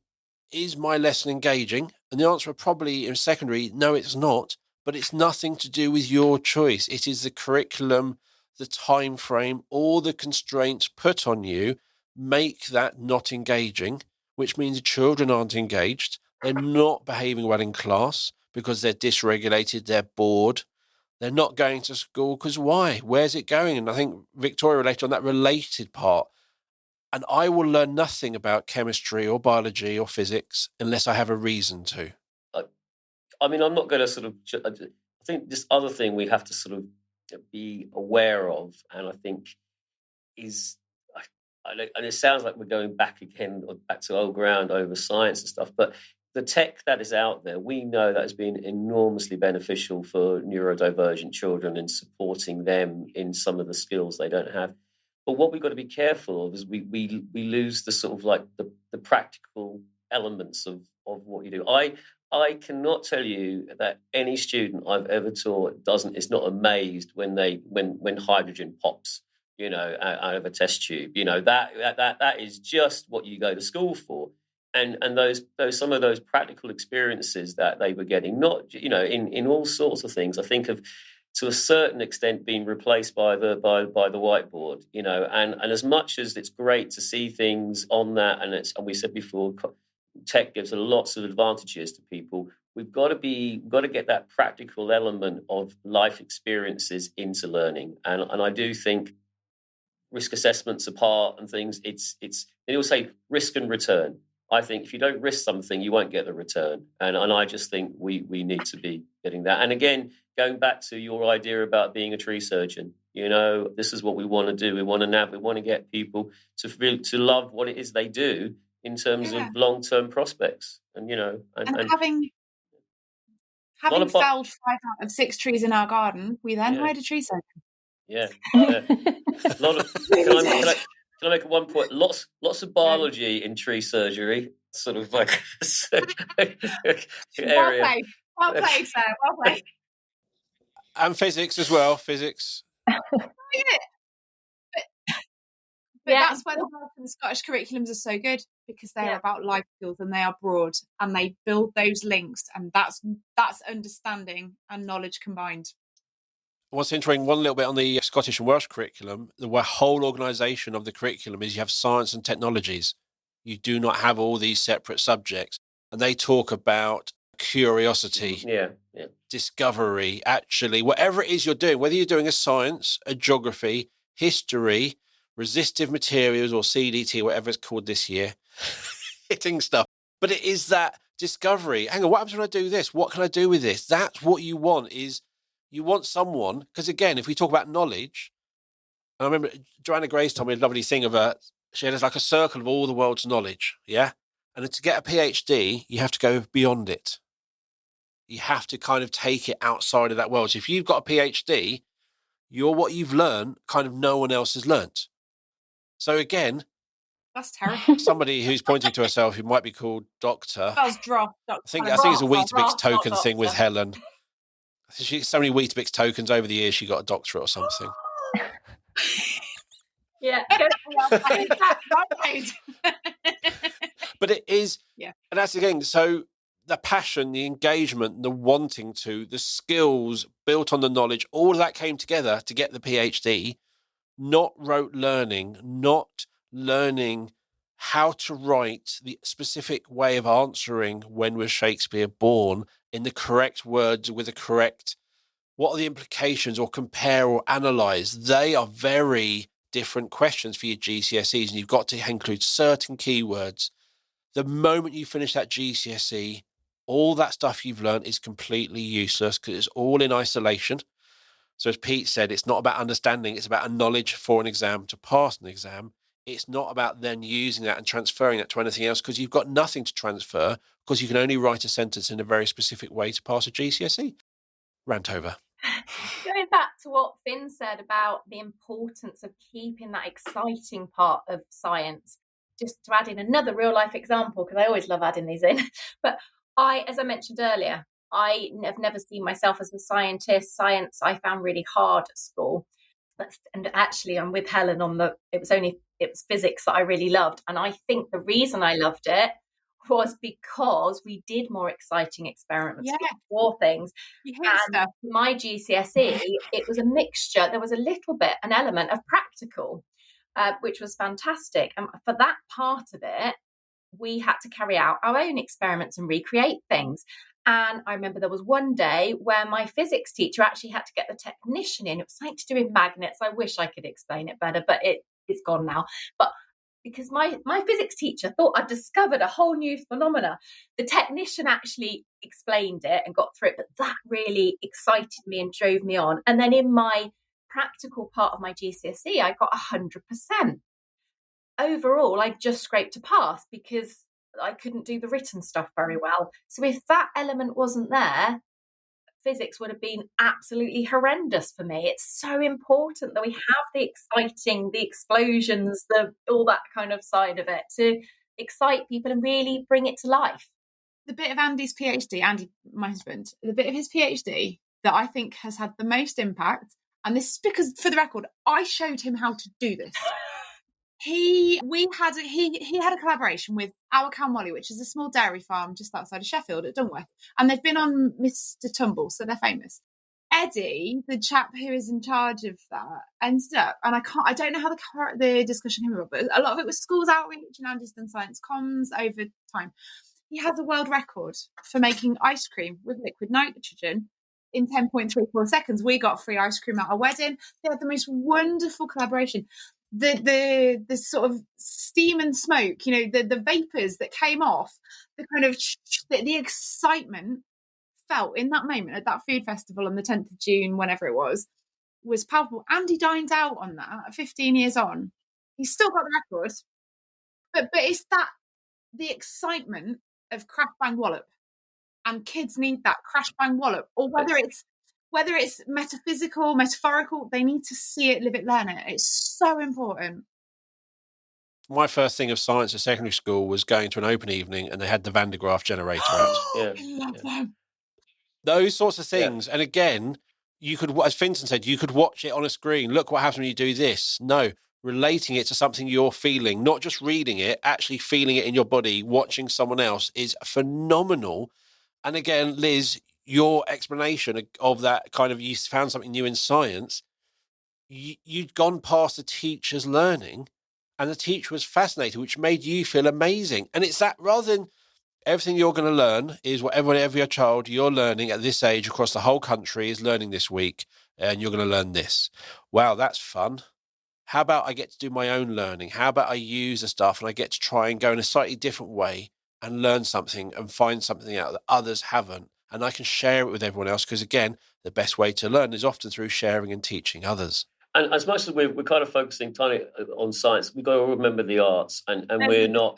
is my lesson engaging? And the answer probably in secondary, no, it's not. But it's nothing to do with your choice. It is the curriculum, the time frame, all the constraints put on you make that not engaging, which means the children aren't engaged. They're not behaving well in class because they're dysregulated, they're bored. They're not going to school because why? Where's it going? And I think Victoria related on that related part. And I will learn nothing about chemistry or biology or physics unless I have a reason to. I mean, I'm not going to sort of... I think this other thing we have to sort of be aware of, and I think is... and it sounds like we're going back again, or back to old ground over science and stuff, but the tech that is out there, we know that has been enormously beneficial for neurodivergent children in supporting them in some of the skills they don't have. But what we've got to be careful of is we lose the sort of like the practical elements of what you do. I cannot tell you that any student I've ever taught is not amazed when hydrogen pops, out of a test tube. That is just what you go to school for. And those some of those practical experiences that they were getting, not in all sorts of things, I think of to a certain extent being replaced by the whiteboard, and as much as it's great to see things on that, and we said before, tech gives lots of advantages to people. We've got to get that practical element of life experiences into learning, and I do think risk assessments apart and things, they all say risk and return. I think if you don't risk something, you won't get the return. And I just think we need to be getting that. And again, going back to your idea about being a tree surgeon, this is what we want to do. We want to get people to love what it is they do in terms of long-term prospects. And, having felled 5 out of 6 trees in our garden, we then hired a tree surgeon. Yeah. A lot of, can I make one point? Lots of biology in tree surgery, sort of like area. Well played, sir. Well played. And physics as well. Physics. But that's why the Welsh and the Scottish curriculums are so good, because they're about life skills and they are broad and they build those links, and that's understanding and knowledge combined. What's interesting, one little bit on the Scottish and Welsh curriculum, the whole organisation of the curriculum is you have science and technologies. You do not have all these separate subjects. And they talk about curiosity, discovery, actually, whatever it is you're doing, whether you're doing a science, a geography, history, resistive materials or CDT, whatever it's called this year, hitting stuff. But it is that discovery. Hang on, what happens when I do this? What can I do with this? That's what you want is... You want someone, because again, if we talk about knowledge, I remember Joanna Grace told me a lovely thing she had like a circle of all the world's knowledge, yeah? And to get a PhD, you have to go beyond it. You have to kind of take it outside of that world. So if you've got a PhD, what you've learned, kind of no one else has learnt. So again, that's terrible. Somebody who's pointing to herself who might be called Doctor. I think it's a Weetabix token thing with Helen. So many Weetabix tokens over the years, she got a doctorate or something. But it is, and that's the thing. So the passion, the engagement, the wanting to, the skills built on the knowledge, all of that came together to get the PhD, not rote learning, not learning how to write the specific way of answering when was Shakespeare born in the correct words with the correct, what are the implications, or compare or analyze. They are very different questions for your GCSEs, and you've got to include certain keywords. The moment you finish that GCSE, all that stuff you've learned is completely useless because it's all in isolation. So as Pete said, it's not about understanding, it's about a knowledge for an exam to pass an exam. It's not about then using that and transferring that to anything else, because you've got nothing to transfer, because you can only write a sentence in a very specific way to pass a GCSE. Rant over. Going back to what Finn said about the importance of keeping that exciting part of science, just to add in another real life example, because I always love adding these in. But as I mentioned earlier, I have never seen myself as a scientist. Science I found really hard at school. And actually, I'm with Helen on it was physics that I really loved. And I think the reason I loved it was because we did more exciting experiments, more things. And my GCSE, it was a mixture. There was a little bit, an element of practical, which was fantastic. And for that part of it, we had to carry out our own experiments and recreate things. And I remember there was one day where my physics teacher actually had to get the technician in. It was something to do with magnets. I wish I could explain it better, but it's gone now. But because my physics teacher thought I'd discovered a whole new phenomena. The technician actually explained it and got through it, but that really excited me and drove me on. And then in my practical part of my GCSE, I got 100%. Overall, I just scraped a pass because I couldn't do the written stuff very well. So if that element wasn't there, physics would have been absolutely horrendous for me. It's so important that we have the exciting, the explosions, all that kind of side of it to excite people and really bring it to life. The bit of Andy's PhD, Andy, my husband, the bit of his PhD that I think has had the most impact, and this is because, for the record, I showed him how to do this. He had a collaboration with Our Cow Molly, which is a small dairy farm just outside of Sheffield at Dunworth, and they've been on Mr. Tumble, so they're famous. Eddie, the chap who is in charge of that, ended up, and I don't know how the discussion came about, but a lot of it was schools outreach, and Andy's done science comms over time. He has a world record for making ice cream with liquid nitrogen in 10.34 seconds. We got free ice cream at our wedding. They had the most wonderful collaboration. The sort of steam and smoke, the vapors that came off, the kind of the excitement felt in that moment at that food festival on the 10th of June, whenever it was palpable. Andy dined out on that at 15 years on. He's still got the record, but it's that the excitement of crash bang wallop, and kids need that crash bang wallop, or whether it's metaphysical, metaphorical, they need to see it, live it, learn it. It's so important. My first thing of science at secondary school was going to an open evening and they had the Van de Graaff generator out. I love them. Those sorts of things. Yeah. And again, you could, as Fintan said, you could watch it on a screen. Look what happens when you do this. No, relating it to something you're feeling, not just reading it, actually feeling it in your body, watching someone else is phenomenal. And again, Liz, your explanation of that kind of, you found something new in science, you'd gone past the teacher's learning and the teacher was fascinated, which made you feel amazing. And it's that, rather than everything you're going to learn is what every child you're learning at this age across the whole country is learning this week, and you're going to learn this. Wow, that's fun. How about I get to do my own learning? How about I use the stuff and I get to try and go in a slightly different way and learn something and find something out that others haven't, and I can share it with everyone else, because again, the best way to learn is often through sharing and teaching others. And as much as we're kind of focusing totally on science, we've got to remember the arts, and we're not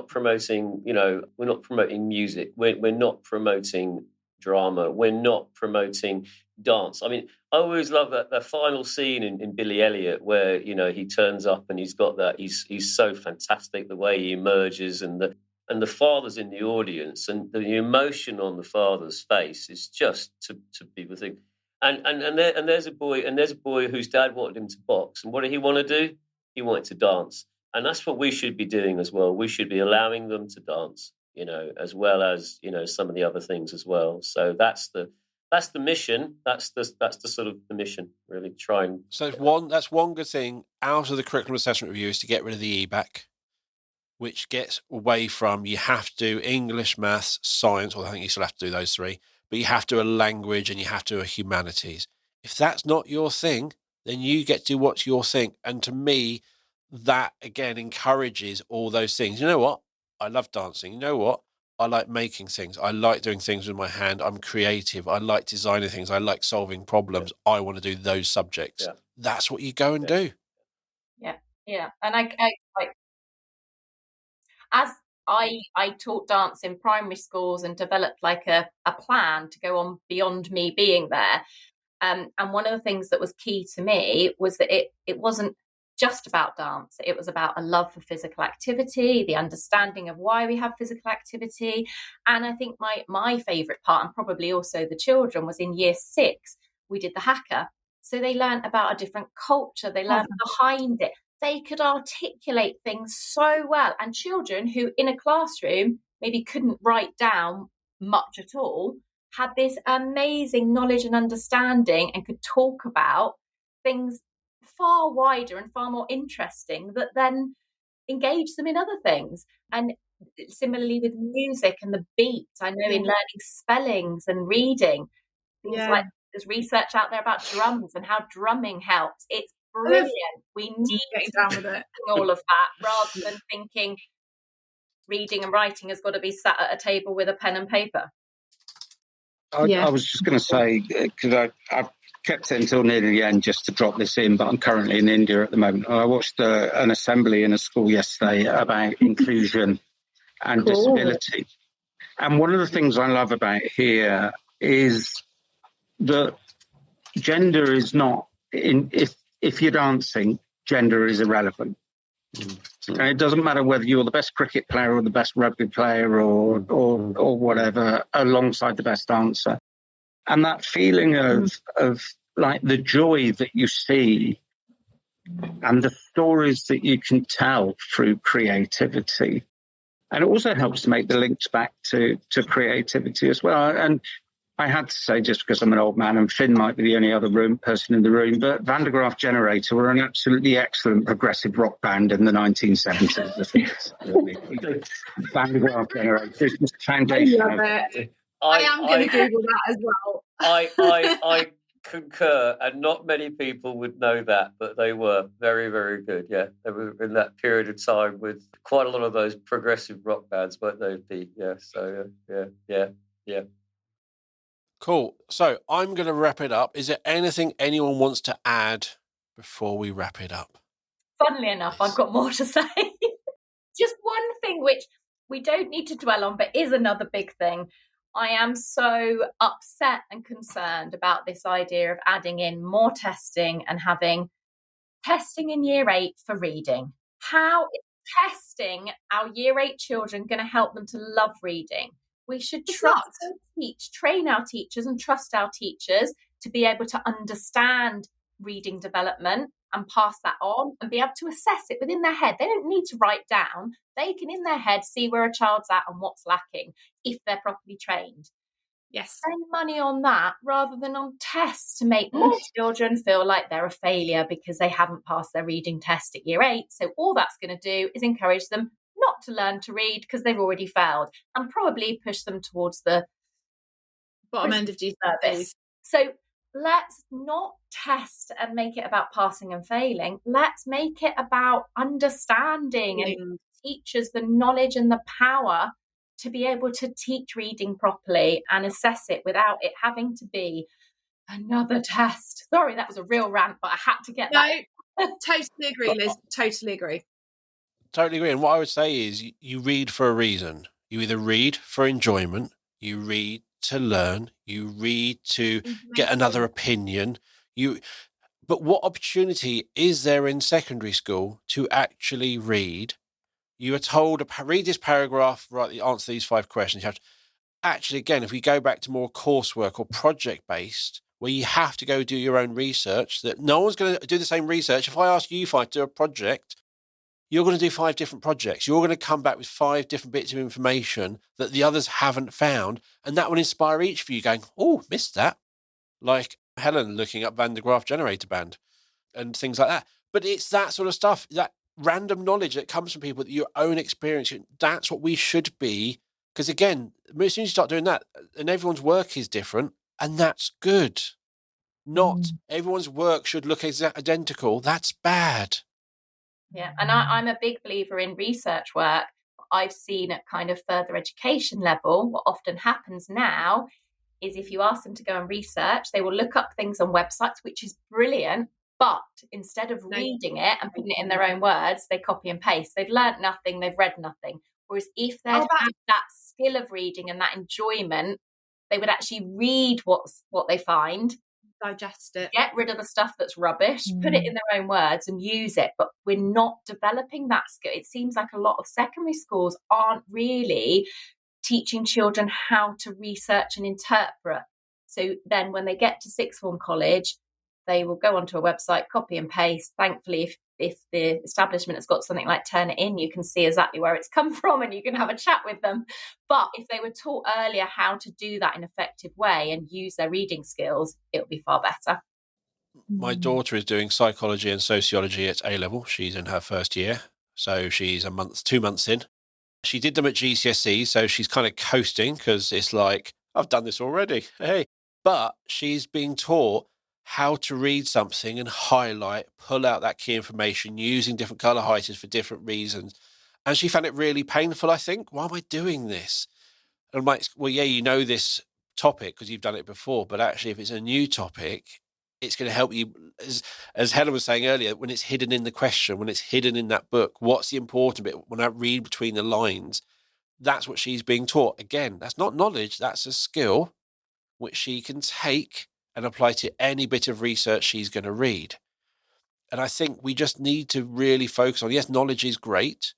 promoting, we're not promoting music, we're not promoting drama, we're not promoting dance. I mean, I always love that final scene in Billy Elliot where he turns up and he's got that, he's so fantastic the way he emerges, and the father's in the audience, and the emotion on the father's face is just to people think. And there's a boy whose dad wanted him to box, and what did he want to do? He wanted to dance, and that's what we should be doing as well. We should be allowing them to dance, as well as some of the other things as well. So that's the mission. That's the sort of the mission, really. Try and that's one good thing out of the curriculum assessment review is to get rid of the EBAC, which gets away from you have to do English, maths, science, or I think you still have to do those three. But you have to do a language and you have to do a humanities. If that's not your thing, then you get to do what's your thing. And to me, that again encourages all those things. You know what? I love dancing. You know what? I like making things. I like doing things with my hand. I'm creative. I like designing things. I like solving problems. Yeah. I want to do those subjects. Yeah. That's what you go and do. Yeah. And I taught dance in primary schools and developed like a plan to go on beyond me being there. And one of the things that was key to me was that it wasn't just about dance. It was about a love for physical activity, the understanding of why we have physical activity. And I think my favourite part, and probably also the children, was in year 6, we did the hacker. So they learned about a different culture. They learned behind it. They could articulate things so well. And children who in a classroom maybe couldn't write down much at all had this amazing knowledge and understanding and could talk about things far wider and far more interesting that then engage them in other things. And similarly with music and the beat, I know in learning spellings and reading, things like there's research out there about drums and how drumming helps. It's brilliant. We need getting to down be with it. all of that rather than thinking reading and writing has got to be sat at a table with a pen and paper. I was just going to say, because I've kept it until near the end just to drop this in, but I'm currently in India at the moment. I watched an assembly in a school yesterday about inclusion and disability. And one of the things I love about here is that gender is not, if you're dancing, gender is irrelevant. And it doesn't matter whether you're the best cricket player or the best rugby player or whatever, alongside the best dancer. And that feeling of like the joy that you see and the stories that you can tell through creativity. And it also helps to make the links back to creativity as well. And I had to say, just because I'm an old man and Finn might be the only other person in the room, but Van der Graaf Generator were an absolutely excellent progressive rock band in the 1970s. Van der Graaf Generator is just foundational. I love it. I am going to Google that as well. I concur, and not many people would know that, but they were very, very good. Yeah, they were in that period of time with quite a lot of those progressive rock bands, weren't they, Pete? Yeah, so yeah. Cool. So I'm going to wrap it up. Is there anything anyone wants to add before we wrap it up? Funnily enough, I've got more to say. Just one thing which we don't need to dwell on, but is another big thing. I am so upset and concerned about this idea of adding in more testing and having testing in year 8 for reading. How is testing our year 8 children going to help them to love reading? We should train our teachers and trust our teachers to be able to understand reading development and pass that on and be able to assess it within their head. They don't need to write down. They can, in their head, see where a child's at and what's lacking if they're properly trained. Yes. Spend money on that rather than on tests to make more children feel like they're a failure because they haven't passed their reading test at year 8. So all that's going to do is encourage them not to learn to read because they've already failed and probably push them towards the bottom end of GCSEs. So let's not test and make it about passing and failing. Let's make it about understanding and teachers the knowledge and the power to be able to teach reading properly and assess it without it having to be another test. Sorry, that was a real rant, but I had to get that. Totally agree, Liz. Totally agree. Totally agree. And what I would say is you read for a reason. You either read for enjoyment, you read to learn, you read to get another opinion. But what opportunity is there in secondary school to actually read? You are told, read this paragraph, answer these 5 questions. You have to, actually, again, if we go back to more coursework or project-based, where you have to go do your own research, that no one's going to do the same research. If I ask you 5 to do a project, you're going to do 5 different projects. You're going to come back with 5 different bits of information that the others haven't found. And that will inspire each of you going, oh, missed that. Like Helen looking up Van der Graaf Generator Band and things like that. But it's that sort of stuff, that random knowledge that comes from people, your own experience. That's what we should be. Because again, as soon as you start doing that, and everyone's work is different, and that's good. Not everyone's work should look identical. That's bad. Yeah, and I'm a big believer in research work. I've seen at kind of further education level, what often happens now is if you ask them to go and research, they will look up things on websites, which is brilliant. But instead of reading it and putting it in their own words, they copy and paste. They've learnt nothing. They've read nothing. Whereas if they had that skill of reading and that enjoyment, they would actually read what they find, digest it, get rid of the stuff that's rubbish, put it in their own words and use it. But we're not developing that skill. It seems like a lot of secondary schools aren't really teaching children how to research and interpret. So then when they get to sixth form college, they will go onto a website, copy and paste. Thankfully, if the establishment has got something like Turnitin, you can see exactly where it's come from and you can have a chat with them. But if they were taught earlier how to do that in an effective way and use their reading skills, it would be far better. My daughter is doing psychology and sociology at A-level. She's in her first year. So she's 2 months in. She did them at GCSE, so she's kind of coasting because it's like, I've done this already. Hey. But she's being taught how to read something and highlight, pull out that key information using different colour heighters for different reasons. And she found it really painful, I think. Why am I doing this? And I'm like, well, yeah, you know this topic because you've done it before, but actually if it's a new topic, it's going to help you, as Helen was saying earlier, when it's hidden in the question, when it's hidden in that book, what's the important bit? When I read between the lines, that's what she's being taught. Again, that's not knowledge, that's a skill which she can take and apply to any bit of research she's going to read. And I think we just need to really focus on, yes, knowledge is great,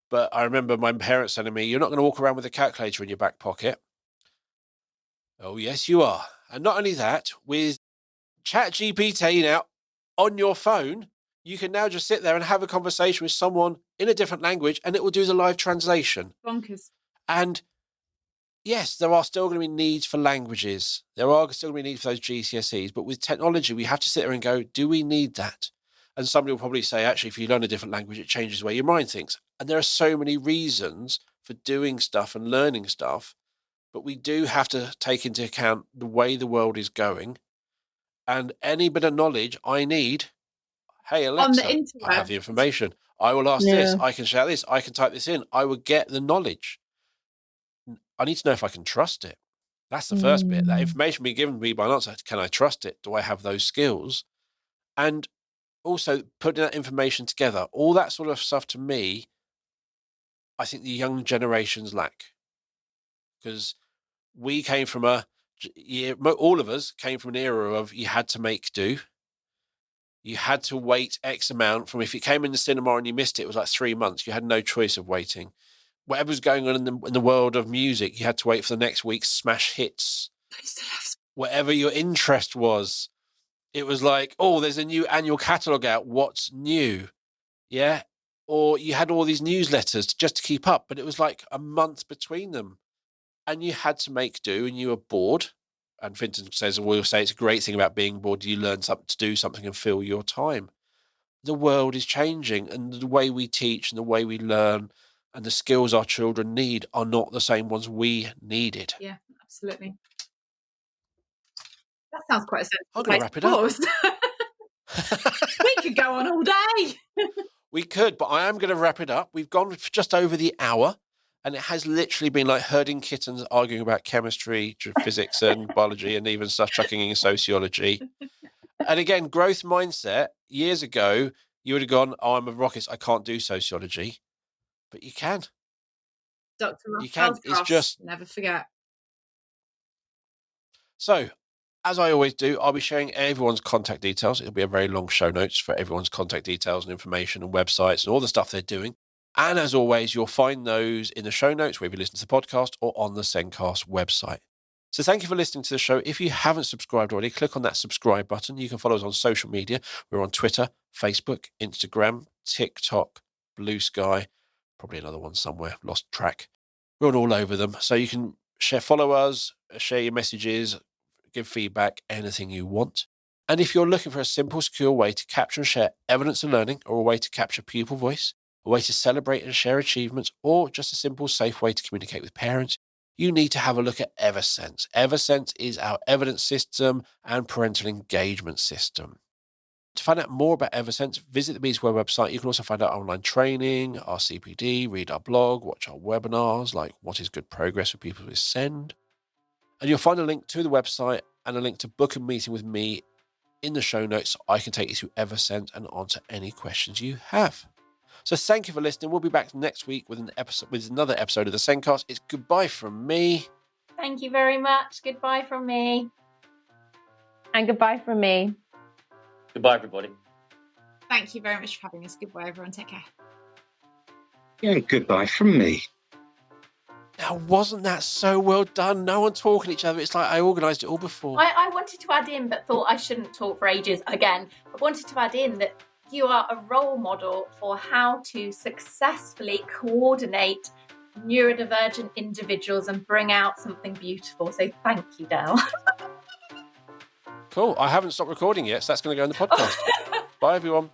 but I remember my parents telling me, you're not going to walk around with a calculator in your back pocket. Oh, yes, you are. And not only that, with ChatGPT now on your phone, you can now just sit there and have a conversation with someone in a different language and it will do the live translation. Bonkers. And yes, there are still going to be needs for languages. There are still going to be needs for those GCSEs. But with technology, we have to sit there and go, do we need that? And somebody will probably say, actually, if you learn a different language, it changes the way your mind thinks. And there are so many reasons for doing stuff and learning stuff. But we do have to take into account the way the world is going. And any bit of knowledge I need, hey, Alexa, I have the information. I will ask this. I can shout this. I can type this in. I will get the knowledge. I need to know if I can trust it. That's the first bit. That information being given to me by an answer. Can I trust it? Do I have those skills? And also putting that information together, all that sort of stuff to me, I think the young generations lack. Because we came from all of us came from an era of you had to make do. You had to wait X amount from, if it came in the cinema and you missed it, it was like 3 months. You had no choice of waiting. Whatever was going on in the world of music, you had to wait for the next week's smash hits. Whatever your interest was, it was like, oh, there's a new annual catalogue out. What's new? Yeah. Or you had all these newsletters just to keep up, but it was like a month between them. And you had to make do and you were bored. And Fintan says, we'll say it's a great thing about being bored. You learn something to do something and fill your time. The world is changing and the way we teach and the way we learn and the skills our children need are not the same ones we needed. Yeah, absolutely. That sounds quite a sensible. I'm going to wrap it up. We could go on all day. We could, but I am going to wrap it up. We've gone for just over the hour, and it has literally been like herding kittens arguing about chemistry, physics and biology, and even stuff chucking in sociology. And again, growth mindset. Years ago, you would have gone, oh, I'm a rocket, I can't do sociology. But you can. Dr. Ross, you can. It's just never forget. So, as I always do, I'll be sharing everyone's contact details. It'll be a very long show notes for everyone's contact details and information and websites and all the stuff they're doing. And as always, you'll find those in the show notes, whether you listen to the podcast or on the SENDcast website. So thank you for listening to the show. If you haven't subscribed already, click on that subscribe button. You can follow us on social media. We're on Twitter, Facebook, Instagram, TikTok, Blue Sky, probably another one somewhere, lost track. We're on all over them. So you can follow us, share your messages, give feedback, anything you want. And if you're looking for a simple, secure way to capture and share evidence of learning, or a way to capture pupil voice, a way to celebrate and share achievements, or just a simple, safe way to communicate with parents, you need to have a look at Eversense. Eversense is our evidence system and parental engagement system. To find out more about Eversense, visit the B Square website. You can also find out online training, our CPD, read our blog, watch our webinars, like What is Good Progress with People with SEND. And you'll find a link to the website and a link to book a meeting with me in the show notes so I can take you through Eversense and answer any questions you have. So thank you for listening. We'll be back next week with another episode of the SENDcast. It's goodbye from me. Thank you very much. Goodbye from me. And goodbye from me. Goodbye, everybody. Thank you very much for having us. Goodbye, everyone. Take care. Yeah, goodbye from me. Now, wasn't that so well done? No one talking to each other. It's like I organised it all before. I wanted to add in, but thought I shouldn't talk for ages again. I wanted to add in that you are a role model for how to successfully coordinate neurodivergent individuals and bring out something beautiful. So thank you, Dale. Cool. I haven't stopped recording yet, so that's going to go in the podcast. Bye, everyone.